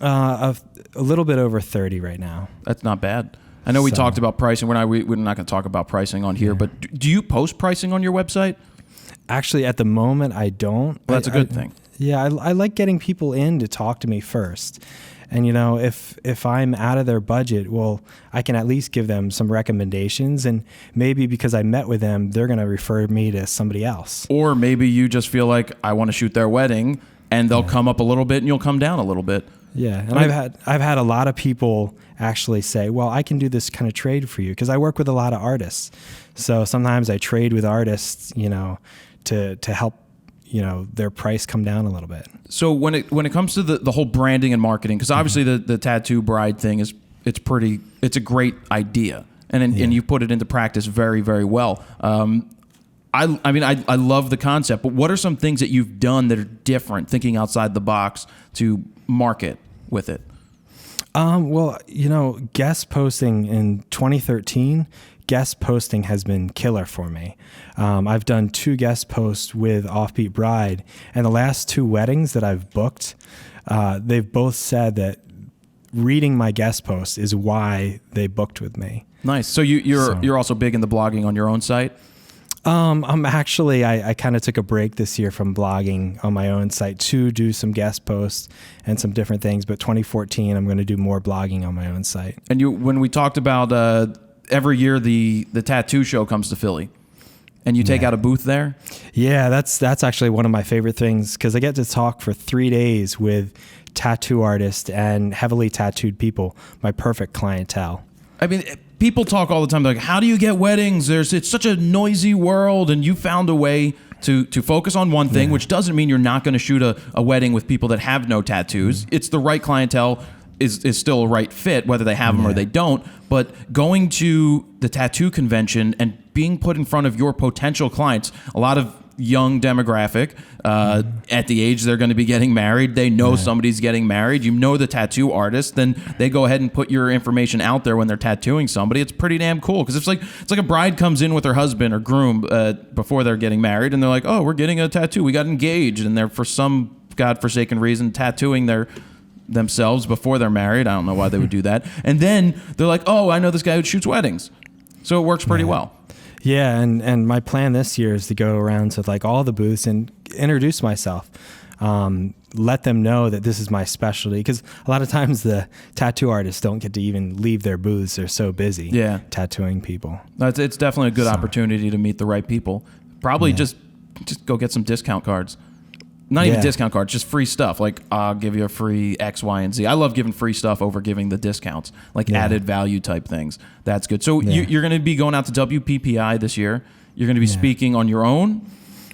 A little bit over 30 right now. That's not bad. I know we talked about pricing. We're not going to talk about pricing on here, but do you post pricing on your website? Actually, at the moment, I don't. Well, that's a good thing. Yeah, I like getting people in to talk to me first. And, if I'm out of their budget, well, I can at least give them some recommendations. And maybe because I met with them, they're going to refer me to somebody else. Or maybe you just feel like I want to shoot their wedding and they'll come up a little bit and you'll come down a little bit. Yeah. And I've had a lot of people actually say, well, I can do this kind of trade for you because I work with a lot of artists. So sometimes I trade with artists, to help their price come down a little bit. So when it comes to the whole branding and marketing, because obviously the tattoo bride thing it's a great idea, and you put it into practice very, very well. I love the concept, but what are some things that you've done that are different, thinking outside the box to market with it? Well, guest posting in 2013. Guest posting has been killer for me. I've done 2 guest posts with Offbeat Bride, and the last 2 weddings that I've booked, they've both said that reading my guest post is why they booked with me. Nice. So you're also big in the blogging on your own site? I'm actually, I kind of took a break this year from blogging on my own site to do some guest posts and some different things. But 2014, I'm going to do more blogging on my own site. And when we talked about every year the tattoo show comes to Philly, and you take out a booth there? Yeah, that's actually one of my favorite things because I get to talk for 3 days with tattoo artists and heavily tattooed people, my perfect clientele. I mean, people talk all the time like, how do you get weddings? It's such a noisy world, and you found a way to focus on one thing, which doesn't mean you're not going to shoot a wedding with people that have no tattoos. It's the right clientele is still a right fit, whether they have them or they don't. But going to the tattoo convention and being put in front of your potential clients, a lot of young demographic, at the age they're going to be getting married, they know somebody's getting married, the tattoo artist, then they go ahead and put your information out there when they're tattooing somebody. It's pretty damn cool because it's like a bride comes in with her husband or groom before they're getting married, and they're like, oh, we're getting a tattoo, we got engaged, and they're for some godforsaken reason tattooing themselves before they're married. I don't know why they would do that. And then they're like, oh, I know this guy who shoots weddings. So it works pretty well. Yeah, and my plan this year is to go around to like all the booths and introduce myself. let them know that this is my specialty, because a lot of times the tattoo artists don't get to even leave their booths. They're so busy tattooing people. It's definitely a good opportunity to meet the right people. Probably just go get some discount cards. Not even discount cards, just free stuff. Like, I'll give you a free X, Y, and Z. I love giving free stuff over giving the discounts, like added value type things. That's good. So you're going to be going out to WPPI this year. You're going to be speaking on your own?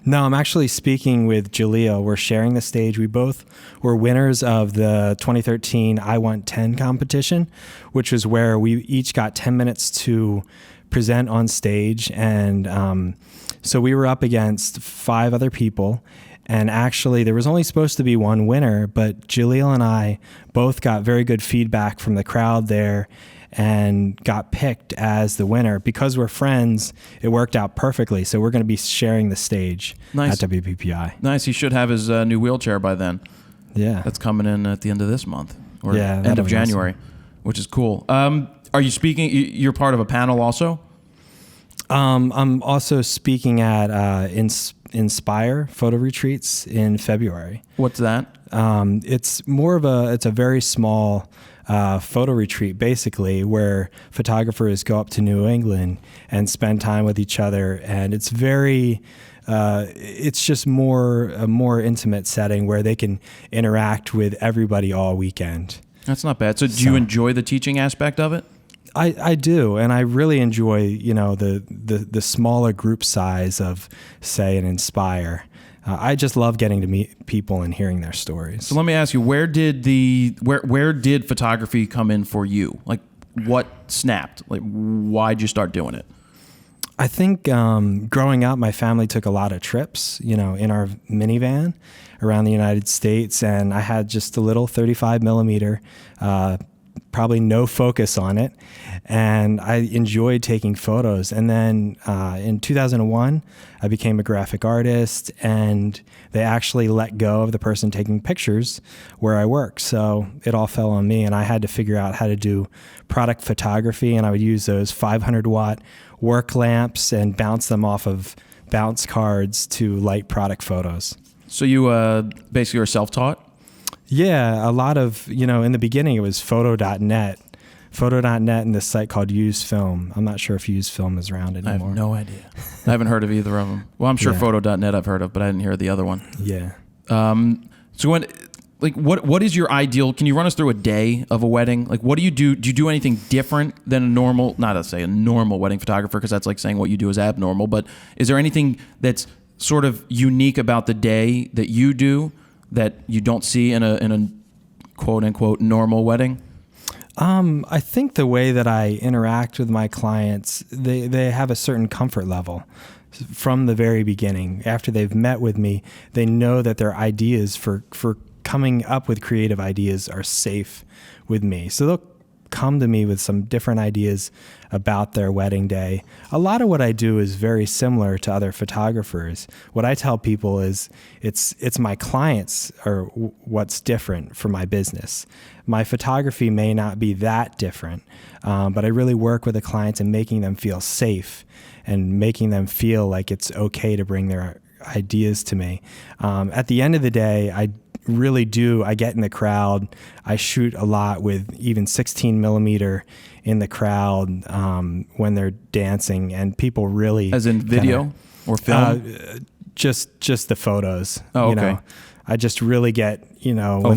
No, I'm actually speaking with Jaleel. We're sharing the stage. We both were winners of the 2013 I Want 10 competition, which was where we each got 10 minutes to present on stage. And so we were up against 5 other people. And actually, there was only supposed to be one winner, but Jaleel and I both got very good feedback from the crowd there and got picked as the winner. Because we're friends, it worked out perfectly. So we're going to be sharing the stage at WPPI. Nice. He should have his new wheelchair by then. Yeah. That's coming in at the end of this month, or end of January, which is cool. Are you speaking? You're part of a panel also? I'm also speaking at Inspire photo retreats in February. What's that? It's a very small photo retreat, basically, where photographers go up to New England and spend time with each other, and it's just a more intimate setting where they can interact with everybody all weekend. That's not bad. So do you enjoy the teaching aspect of it? I do, and I really enjoy the smaller group size of, say, an Inspire. I just love getting to meet people and hearing their stories. So let me ask you, where did photography come in for you? Like, what snapped? Like, why'd you start doing it? I think growing up, my family took a lot of trips, in our minivan around the United States, and I had just a little 35 millimeter, probably no focus on it, and I enjoyed taking photos. And then in 2001, I became a graphic artist, and they actually let go of the person taking pictures where I work. So it all fell on me, and I had to figure out how to do product photography, and I would use those 500-watt work lamps and bounce them off of bounce cards to light product photos. So you basically are self-taught? Yeah, a lot of, in the beginning it was photo.net and this site called Use Film. I'm not sure if Use Film is around anymore. I have no idea. I haven't heard of either of them. Well, I'm sure photo.net I've heard of, but I didn't hear the other one. Yeah. So what is your ideal, can you run us through a day of a wedding? Like, what do you do? Do you do anything different than a normal wedding photographer, because that's like saying what you do is abnormal, but is there anything that's sort of unique about the day that you do that you don't see in a quote unquote normal wedding? I think the way that I interact with my clients, they have a certain comfort level from the very beginning. After they've met with me, they know that their ideas for coming up with creative ideas are safe with me. So they'll come to me with some different ideas about their wedding day. A lot of what I do is very similar to other photographers. What I tell people is it's my clients are what's different for my business. My photography may not be that different, but I really work with the clients in making them feel safe and making them feel like it's okay to bring their ideas to me. At the end of the day, I get in the crowd. I shoot a lot with even 16 millimeter in the crowd when they're dancing, and people really, as in video or film, just the photos. Oh, okay. I just really get when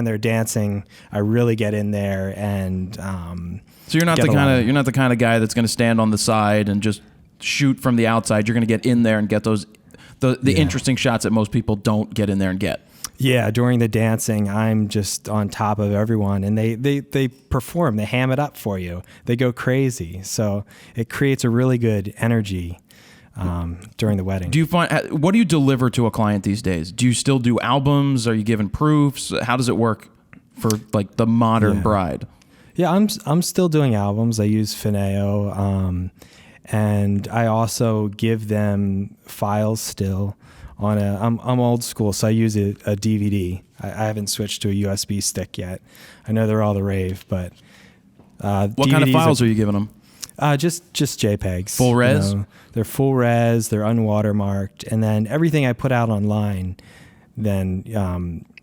they're dancing, I really get in there and. So you're not the kind of guy that's going to stand on the side and just shoot from the outside. You're going to get in there and get those. The interesting shots that most people don't get in there and get. Yeah, during the dancing, I'm just on top of everyone, and they perform. They ham it up for you. They go crazy. So it creates a really good energy during the wedding. Do you find, what do you deliver to a client these days? Do you still do albums? Are you giving proofs? How does it work for like the modern bride? Yeah, I'm still doing albums. I use Fineo. And I also give them files still on I'm old school, so I use a DVD. I haven't switched to a USB stick yet. I know they're all the rave, but what DVDs kind of files are you giving them? Just JPEGs. Full res? They're full res, they're unwatermarked, and then everything I put out online, then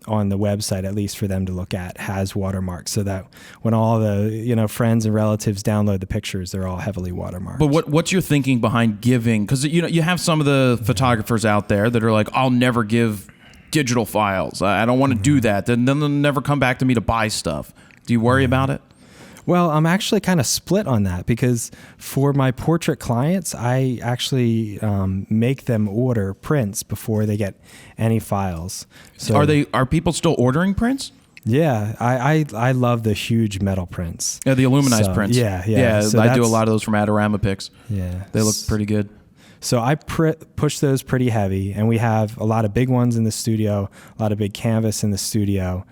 on the website, at least for them to look at, has watermarks, so that when all the friends and relatives download the pictures, they're all heavily watermarked. But what's your thinking behind giving? Because you have some of the photographers out there that are like, I'll never give digital files. I don't want to do that. Then they'll never come back to me to buy stuff. Do you worry about it? Well, I'm actually kind of split on that, because for my portrait clients, I actually make them order prints before they get any files. So Are people still ordering prints? Yeah, I love the huge metal prints. Yeah, the aluminized prints. Yeah. So I do a lot of those from Adorama Pics. Yeah, they look pretty good. So I push those pretty heavy, and we have a lot of big ones in the studio, a lot of big canvas in the studio.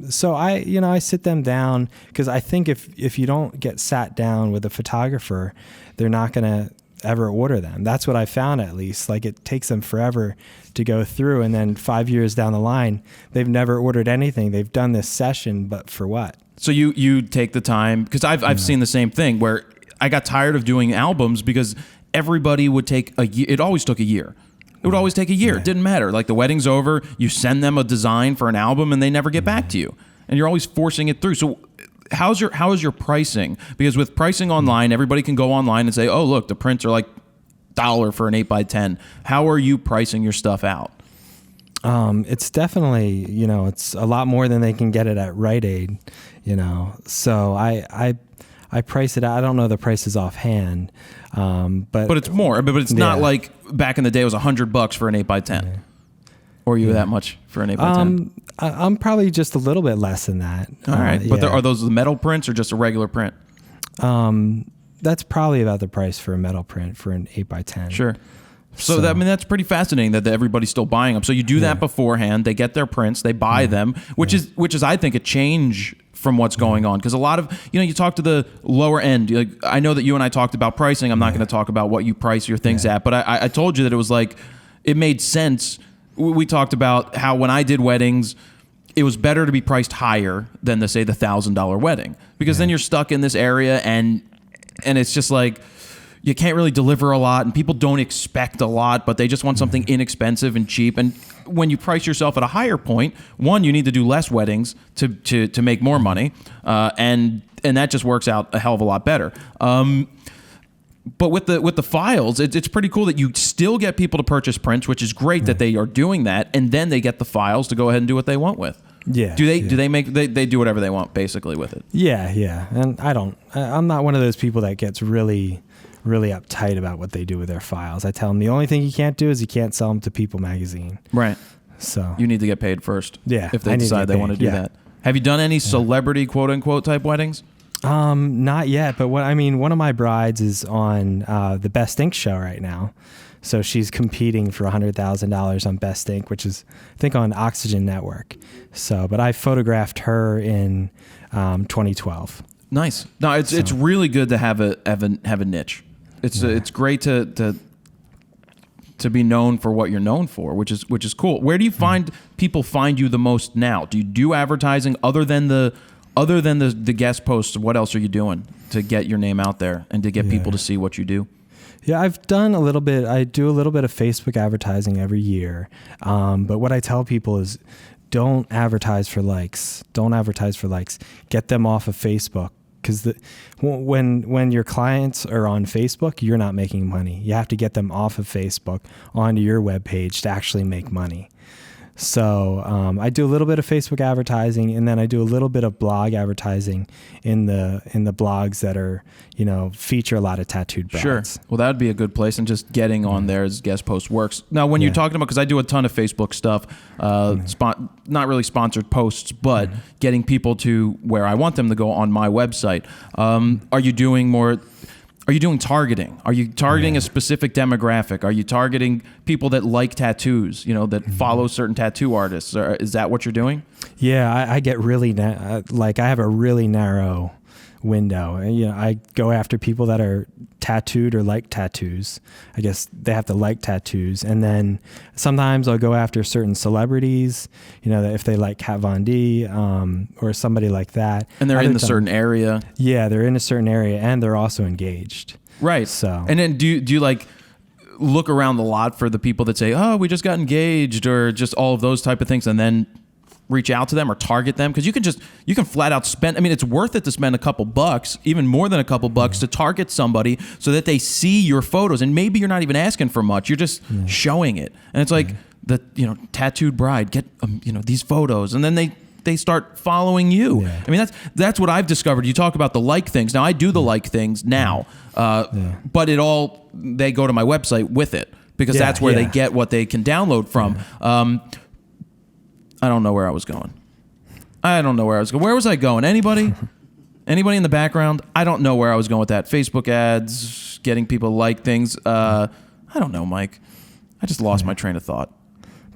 So I sit them down, because I think if you don't get sat down with a photographer, they're not going to ever order them. That's what I found, at least. Like, it takes them forever to go through, and then 5 years down the line, they've never ordered anything. They've done this session, but for what? So you take the time, because I've seen the same thing where I got tired of doing albums because everybody would take a year. It always took a year. It would always take a year. It didn't matter. Like, the wedding's over, you send them a design for an album, and they never get back to you. And you're always forcing it through. So how is your pricing? Because with pricing online, everybody can go online and say, oh, look, the prints are like $1 for an 8x10. How are you pricing your stuff out? It's definitely, it's a lot more than they can get it at Rite Aid, So I price it out. I don't know the prices offhand, but it's more. But it's not like back in the day it was $100 for an 8x10. Yeah. Or are you that much for an 8x10? I'm probably just a little bit less than that. All right, but are those the metal prints or just a regular print? That's probably about the price for a metal print for an 8x10. Sure. So that's pretty fascinating that everybody's still buying them. So you do that beforehand. They get their prints, they buy them, which is I think a change from what's going on, because a lot of you talk to the lower end. Like, I know that you and I talked about pricing. I'm not going to talk about what you price your things at, but I told you that it was like it made sense. We talked about how when I did weddings, it was better to be priced higher than the $1,000 wedding, because then you're stuck in this area and it's just like you can't really deliver a lot, and people don't expect a lot, but they just want something inexpensive and cheap. And when you price yourself at a higher point, one, you need to do less weddings to make more money, and that just works out a hell of a lot better. But with the files, it's pretty cool that you still get people to purchase prints, which is great that they are doing that, and then they get the files to go ahead and do what they want with. Yeah. Do they do whatever they want basically with it? Yeah. And I'm not one of those people that gets really uptight about what they do with their files. I tell them the only thing you can't do is you can't sell them to People magazine. Right. So you need to get paid first. Yeah. If they decide they want to do that. Have you done any celebrity quote unquote type weddings? Not yet, but one of my brides is on the Best Ink show right now. So she's competing for $100,000 on Best Ink, which is, I think, on Oxygen Network. So, but I photographed her in 2012. Nice. No, it's really good to have a niche. It's great to be known for what you're known for, which is cool. Where do you find people find you the most now? Do you do advertising other than the guest posts? What else are you doing to get your name out there and to get people to see what you do? Yeah, I've done a little bit. I do a little bit of Facebook advertising every year. But what I tell people is don't advertise for likes. Don't advertise for likes. Get them off of Facebook. Because when your clients are on Facebook, you're not making money. You have to get them off of Facebook onto your webpage to actually make money. So I do a little bit of Facebook advertising, and then I do a little bit of blog advertising in the blogs that are feature a lot of tattooed brides. Sure. Well, that would be a good place, and just getting on there as guest post works. Now, when you're talking about, because I do a ton of Facebook stuff, not really sponsored posts, but getting people to where I want them to go on my website. Are you doing more? Are you doing targeting? Are you targeting a specific demographic? Are you targeting people that like tattoos, that follow certain tattoo artists? Is that what you're doing? Yeah, I get really, I have a really narrow window. I go after people that are tattooed or like tattoos. I guess they have to like tattoos. And then sometimes I'll go after certain celebrities, that if they like Kat Von D or somebody like that. And they're in a certain area. Yeah, they're in a certain area, and they're also engaged. Right. So. And then do you like, look around the lot for the people that say, oh, we just got engaged, or just all of those type of things, and then reach out to them or target them? Because you can flat out spend, I mean, it's worth it to spend a couple bucks, even more than a couple bucks, to target somebody so that they see your photos. And maybe you're not even asking for much, you're just showing it. And it's like the, tattooed bride, get these photos, and then they start following you. Yeah. I mean, that's what I've discovered. You talk about the like things. Now I do the like things now, but they go to my website with it, because that's where they get what they can download from. I don't know where I was going. Where was I going? Anybody? Anybody in the background? I don't know where I was going with that. Facebook ads, getting people to like things. I don't know, Mike. I just lost my train of thought.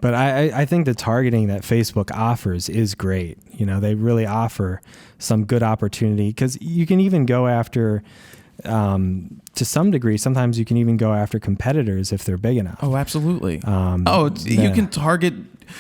But I think the targeting that Facebook offers is great. They really offer some good opportunity, because you can even go after, to some degree, sometimes you can even go after competitors if they're big enough. Oh, absolutely. You can target.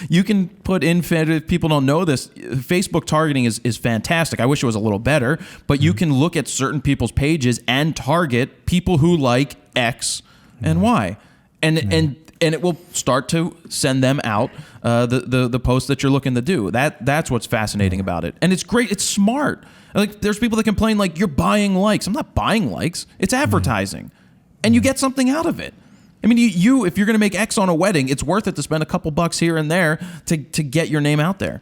You can put in, if people don't know this, Facebook targeting is fantastic. I wish it was a little better, but you can look at certain people's pages and target people who like X and Y. And it will start to send them out the posts that you're looking to do. That's what's fascinating about it. And it's great. It's smart. Like, there's people that complain, like, you're buying likes. I'm not buying likes. It's advertising. And you get something out of it. I mean, you if you're going to make X on a wedding, it's worth it to spend a couple bucks here and there to get your name out there.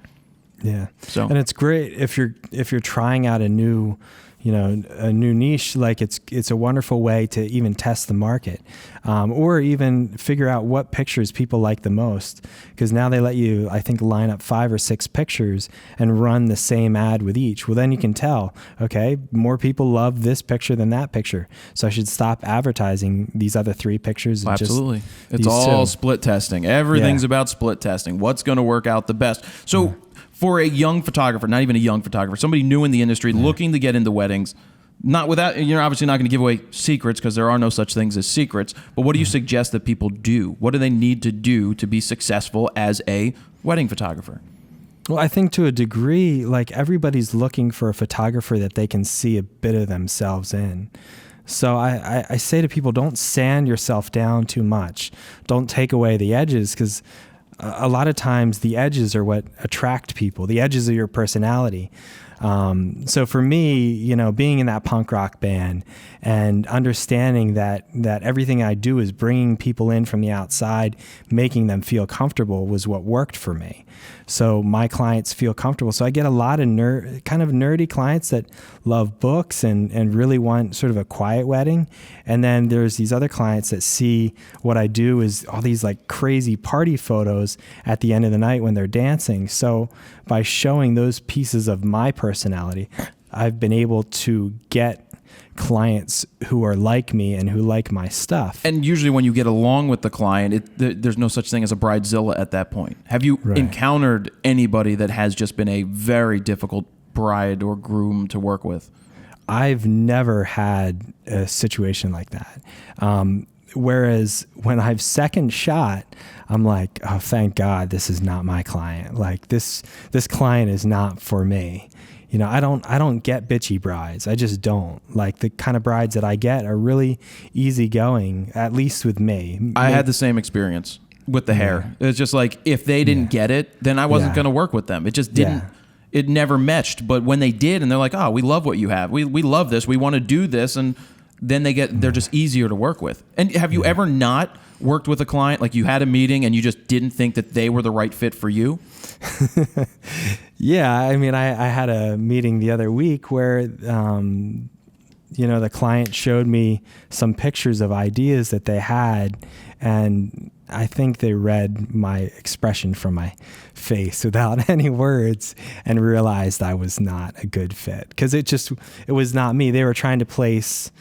Yeah. So, and it's great if you're trying out a new niche. Like, it's a wonderful way to even test the market, or even figure out what pictures people like the most. Because now they let you, I think, line up 5 or 6 pictures and run the same ad with each. Well, then you can tell, okay, more people love this picture than that picture, so I should stop advertising these other 3 pictures. And absolutely, it's all split testing. Everything's about split testing. What's going to work out the best? So. For a young photographer, not even a young photographer, somebody new in the industry looking to get into weddings, you're obviously not going to give away secrets, because there are no such things as secrets, but what do you suggest that people do? What do they need to do to be successful as a wedding photographer? Well, I think to a degree, like, everybody's looking for a photographer that they can see a bit of themselves in. So I say to people, don't sand yourself down too much. Don't take away the edges, because a lot of times the edges are what attract people. The edges are your personality. So for me, being in that punk rock band and understanding that everything I do is bringing people in from the outside, making them feel comfortable, was what worked for me. So my clients feel comfortable. So I get a lot of kind of nerdy clients that love books and really want sort of a quiet wedding. And then there's these other clients that see what I do is all these like crazy party photos at the end of the night when they're dancing. So by showing those pieces of my personality, I've been able to get clients who are like me and who like my stuff. And usually when you get along with the client, there's no such thing as a bridezilla at that point. Have you encountered anybody that has just been a very difficult bride or groom to work with? I've never had a situation like that. Whereas when I've second shot, I'm like, oh, thank God this is not my client. Like this client is not for me. I don't get bitchy brides. I just don't. Like, the kind of brides that I get are really easygoing, at least with me. I had the same experience with the hair. It's just like, if they didn't get it, then I wasn't going to work with them. It just didn't. It never matched. But when they did, and they're like, oh, we love what you have. We love this. We want to do this. And then they're just easier to work with. And have you ever not worked with a client, like you had a meeting and you just didn't think that they were the right fit for you? Yeah, I mean, I had a meeting the other week where, the client showed me some pictures of ideas that they had, and I think they read my expression from my face without any words and realized I was not a good fit, because it was not me. They were trying to place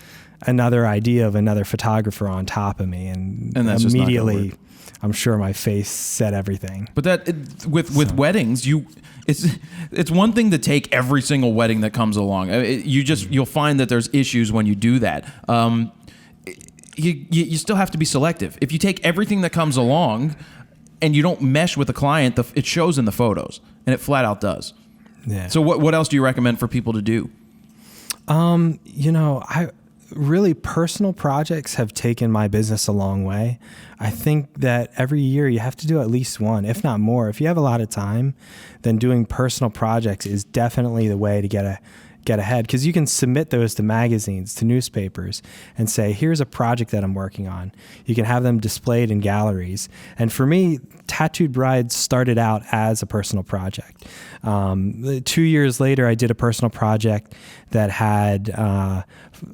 another idea of another photographer on top of me, and that's immediately I'm sure my face said everything. But with weddings, it's one thing to take every single wedding that comes along. You'll find that there's issues when you do that. You still have to be selective. If you take everything that comes along and you don't mesh with the client, it shows in the photos, and it flat out does. Yeah. So what else do you recommend for people to do? really personal projects have taken my business a long way. I think that every year you have to do at least one, if not more. If you have a lot of time, then doing personal projects is definitely the way to get ahead, because you can submit those to magazines, to newspapers, and say, here's a project that I'm working on. You can have them displayed in galleries. And for me, Tattooed Bride started out as a personal project. 2 years later, I did a personal project that had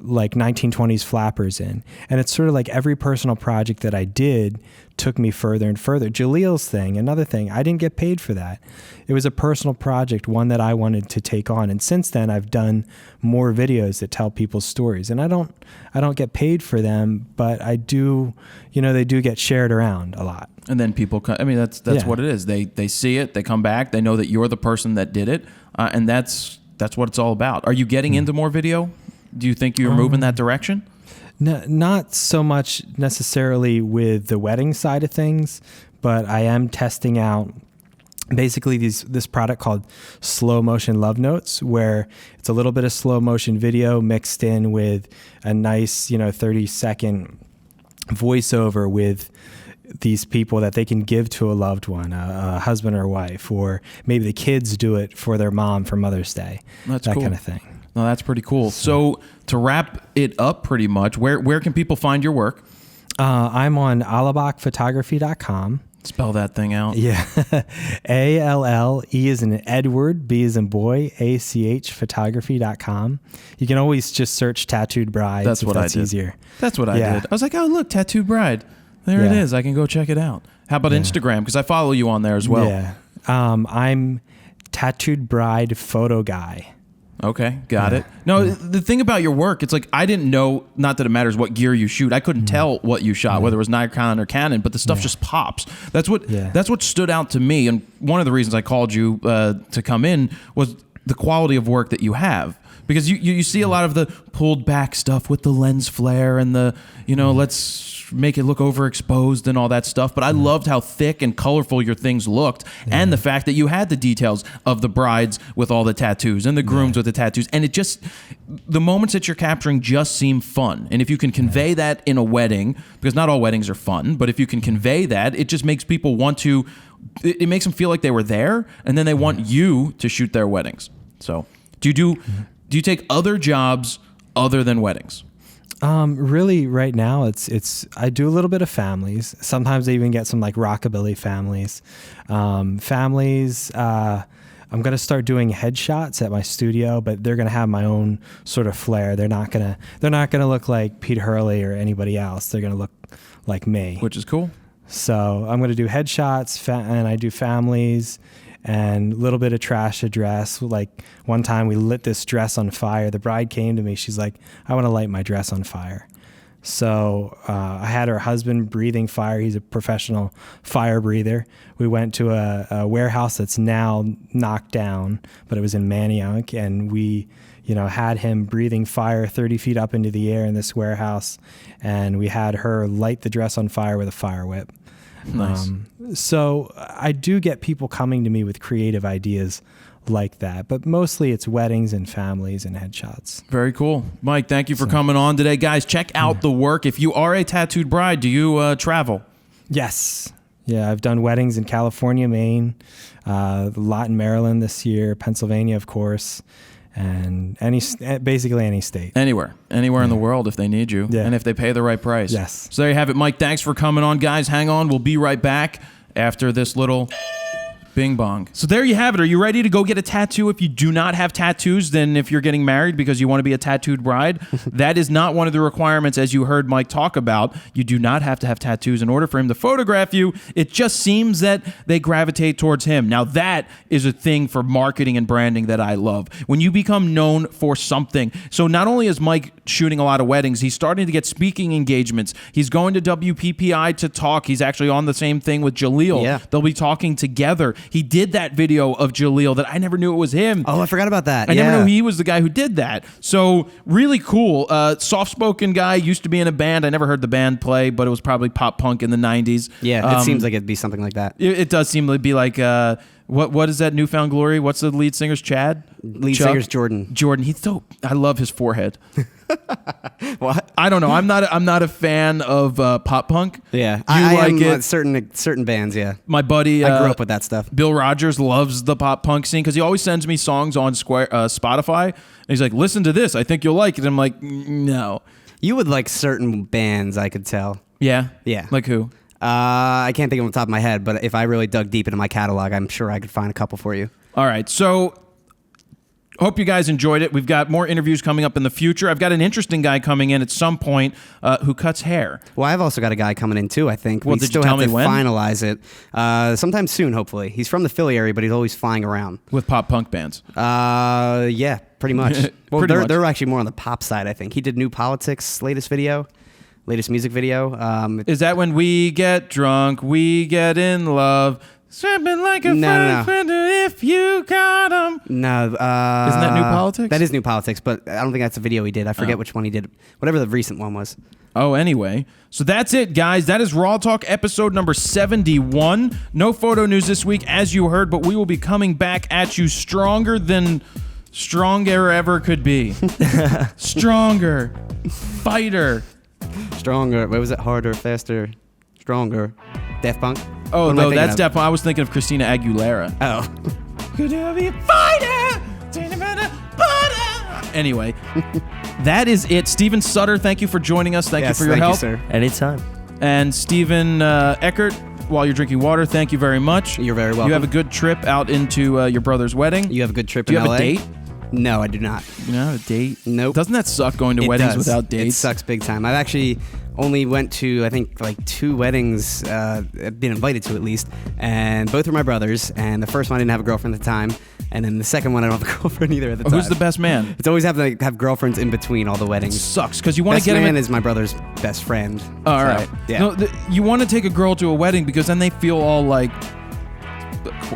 like 1920s flappers in. And it's sort of like every personal project that I did took me further and further. Jaleel's thing, another thing, I didn't get paid for that. It was a personal project, one that I wanted to take on. And since then, I've done more videos that tell people's stories. And I don't get paid for them, but I do, they do get shared around a lot. And then people come, that's what it is. They see it, they come back, they know that you're the person that did it, and that's what it's all about. Are you getting into more video? Do you think you're moving that direction? No, not so much necessarily with the wedding side of things, but I am testing out basically this product called slow motion love notes, where it's a little bit of slow motion video mixed in with a nice 30-second voiceover with these people that they can give to a loved one, a husband or wife, or maybe the kids do it for their mom for Mother's Day. That's that cool. Kind of thing. No, that's pretty cool. So to wrap it up pretty much, where can people find your work? I'm on allebachphotography.com. Spell that thing out. Yeah. A-L-L-E as in Edward, B as in boy, A-C-H photography.com. You can always just search Tattooed Bride. That's what I did. Easier. That's what I did. I was like, oh, look, Tattooed Bride. There it is. I can go check it out. How about Instagram? Because I follow you on there as well. Yeah. I'm Tattooed Bride Photo Guy. Okay, got it. No, the thing about your work, it's like I didn't know, not that it matters what gear you shoot. I couldn't tell what you shot, whether it was Nikon or Canon, but the stuff just pops. That's what stood out to me. And one of the reasons I called you to come in was the quality of work that you have. Because you see a lot of the pulled back stuff with the lens flare and the, let's make it look overexposed and all that stuff. But I loved how thick and colorful your things looked, and the fact that you had the details of the brides with all the tattoos and the grooms with the tattoos. And it just, the moments that you're capturing just seem fun. And if you can convey that in a wedding, because not all weddings are fun, but if you can convey that, it just makes people want to, it makes them feel like they were there, and then they want you to shoot their weddings. So do you take other jobs other than weddings? Really right now I do a little bit of families. Sometimes I even get some like rockabilly families. I'm going to start doing headshots at my studio, but they're going to have my own sort of flair. They're not going to look like Pete Hurley or anybody else. They're going to look like me. Which is cool. So I'm going to do headshots and I do families and a little bit of trash to dress. Like one time we lit this dress on fire. The bride came to me. She's like, I want to light my dress on fire. So I had her husband breathing fire. He's a professional fire breather. We went to a warehouse that's now knocked down, but it was in Manayunk. And we, had him breathing fire 30 feet up into the air in this warehouse. And we had her light the dress on fire with a fire whip. Nice. So I do get people coming to me with creative ideas like that, but mostly it's weddings and families and headshots. Very cool. Mike, thank you for coming on today. Guys, check out the work. If you are a tattooed bride, do you travel? Yes. Yeah, I've done weddings in California, Maine, a lot in Maryland this year, Pennsylvania, of course, and basically any state. Anywhere in the world if they need you, and if they pay the right price. Yes. So there you have it, Mike. Thanks for coming on, guys. Hang on. We'll be right back after this little bing bong. So there you have it. Are you ready to go get a tattoo? If you do not have tattoos, then if you're getting married because you want to be a tattooed bride, that is not one of the requirements, as you heard Mike talk about. You do not have to have tattoos in order for him to photograph you. It just seems that they gravitate towards him. Now that is a thing for marketing and branding that I love. When you become known for something. So not only is Mike shooting a lot of weddings, he's starting to get speaking engagements. He's going to WPPI to talk. He's actually on the same thing with Jaleel. Yeah. They'll be talking together. He did that video of Jaleel that I never knew it was him. Oh, I forgot about that. I never knew he was the guy who did that. So really cool. Soft-spoken guy, used to be in a band. I never heard the band play, but it was probably pop punk in the 90s. Yeah, it seems like it'd be something like that. It does seem to be like what is that Newfound Glory? What's the lead singer's Chad? Lead Chuck? singer's Jordan. Jordan. He's so. I love his forehead. What? I don't know. I'm not a fan of pop punk. Yeah, You I like am it? certain bands. Yeah, My buddy. I grew up with that stuff. Bill Rogers loves the pop punk scene because he always sends me songs on Spotify. And he's like, listen to this. I think you'll like it. And I'm like, no. You would like certain bands, I could tell. Yeah? Yeah. Like who? I can't think of them off the top of my head, but if I really dug deep into my catalog, I'm sure I could find a couple for you. All right. So hope you guys enjoyed it. We've got more interviews coming up in the future. I've got an interesting guy coming in at some point who cuts hair. Well, I've also got a guy coming in too, I think. Well, We did you still tell have me to when? finalize it. Sometime soon, hopefully. He's from the Philly area, but he's always flying around. With pop punk bands. Yeah, pretty much. Well, Pretty much. they're actually more on the pop side, I think. He did New Politics' latest music video. Is that when we get drunk, we get in love, swimming like a No. friend if you got 'em? No. Isn't that New Politics? That is New Politics, but I don't think that's the video he did. I forget which one he did. Whatever the recent one was. Oh, anyway. So that's it, guys. That is Raw Talk episode number 71. No photo news this week, as you heard, but we will be coming back at you stronger than stronger ever could be. Stronger. Fighter. Stronger. What was it? Harder, faster, stronger. Daft Punk? Oh, What am I no, thinking that's of? definitely. I was thinking of Christina Aguilera. Oh. Could you be a fighter? Anyway, that is it. Steven Sutter, thank you for joining us. Thank you for your help. Thank you, sir. Anytime. And Stephen Eckert, while you're drinking water, thank you very much. You're very welcome. You have a good trip out into your brother's wedding. You have a good trip Do you in have LA? a date? No, I do not. You know, a date? Nope. Doesn't that suck going to It weddings does. without dates? It sucks big time. I've actually only went to, I think, like 2 weddings, I've been invited to at least, and both were my brothers, and the first one I didn't have a girlfriend at the time, and then the second one I don't have a girlfriend either at the time. Who's the best man? It's always have to have girlfriends in between all the weddings. Sucks because you want to Best get him man in. is my brother's best friend. All So, right. Yeah. No, you want to take a girl to a wedding because then they feel all like.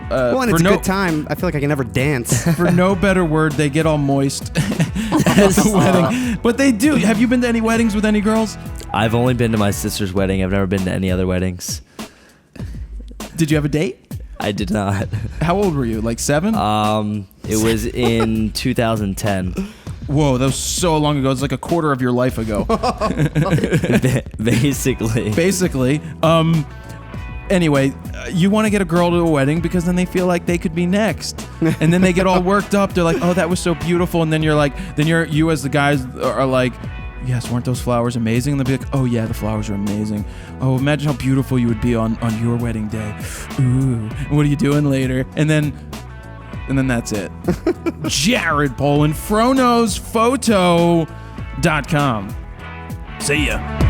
Well, and for it's no, a good time. I feel like I can never dance. For no better word, they get all moist at the wedding. But they do. Have you been to any weddings with any girls? I've only been to my sister's wedding. I've never been to any other weddings. Did you have a date? I did not. How old were you? Like 7? It was in 2010. Whoa, that was so long ago. It's like a quarter of your life ago. Basically. Basically. Anyway, you want to get a girl to a wedding because then they feel like they could be next, and then they get all worked up. They're like, "Oh, that was so beautiful," and then you're like, you as the guys are like, "Yes, weren't those flowers amazing?" And they'll be like, "Oh yeah, the flowers are amazing. Oh, imagine how beautiful you would be on your wedding day. Ooh, what are you doing later?" And then that's it. Jared Polin, FroKnowsPhoto.com. See ya.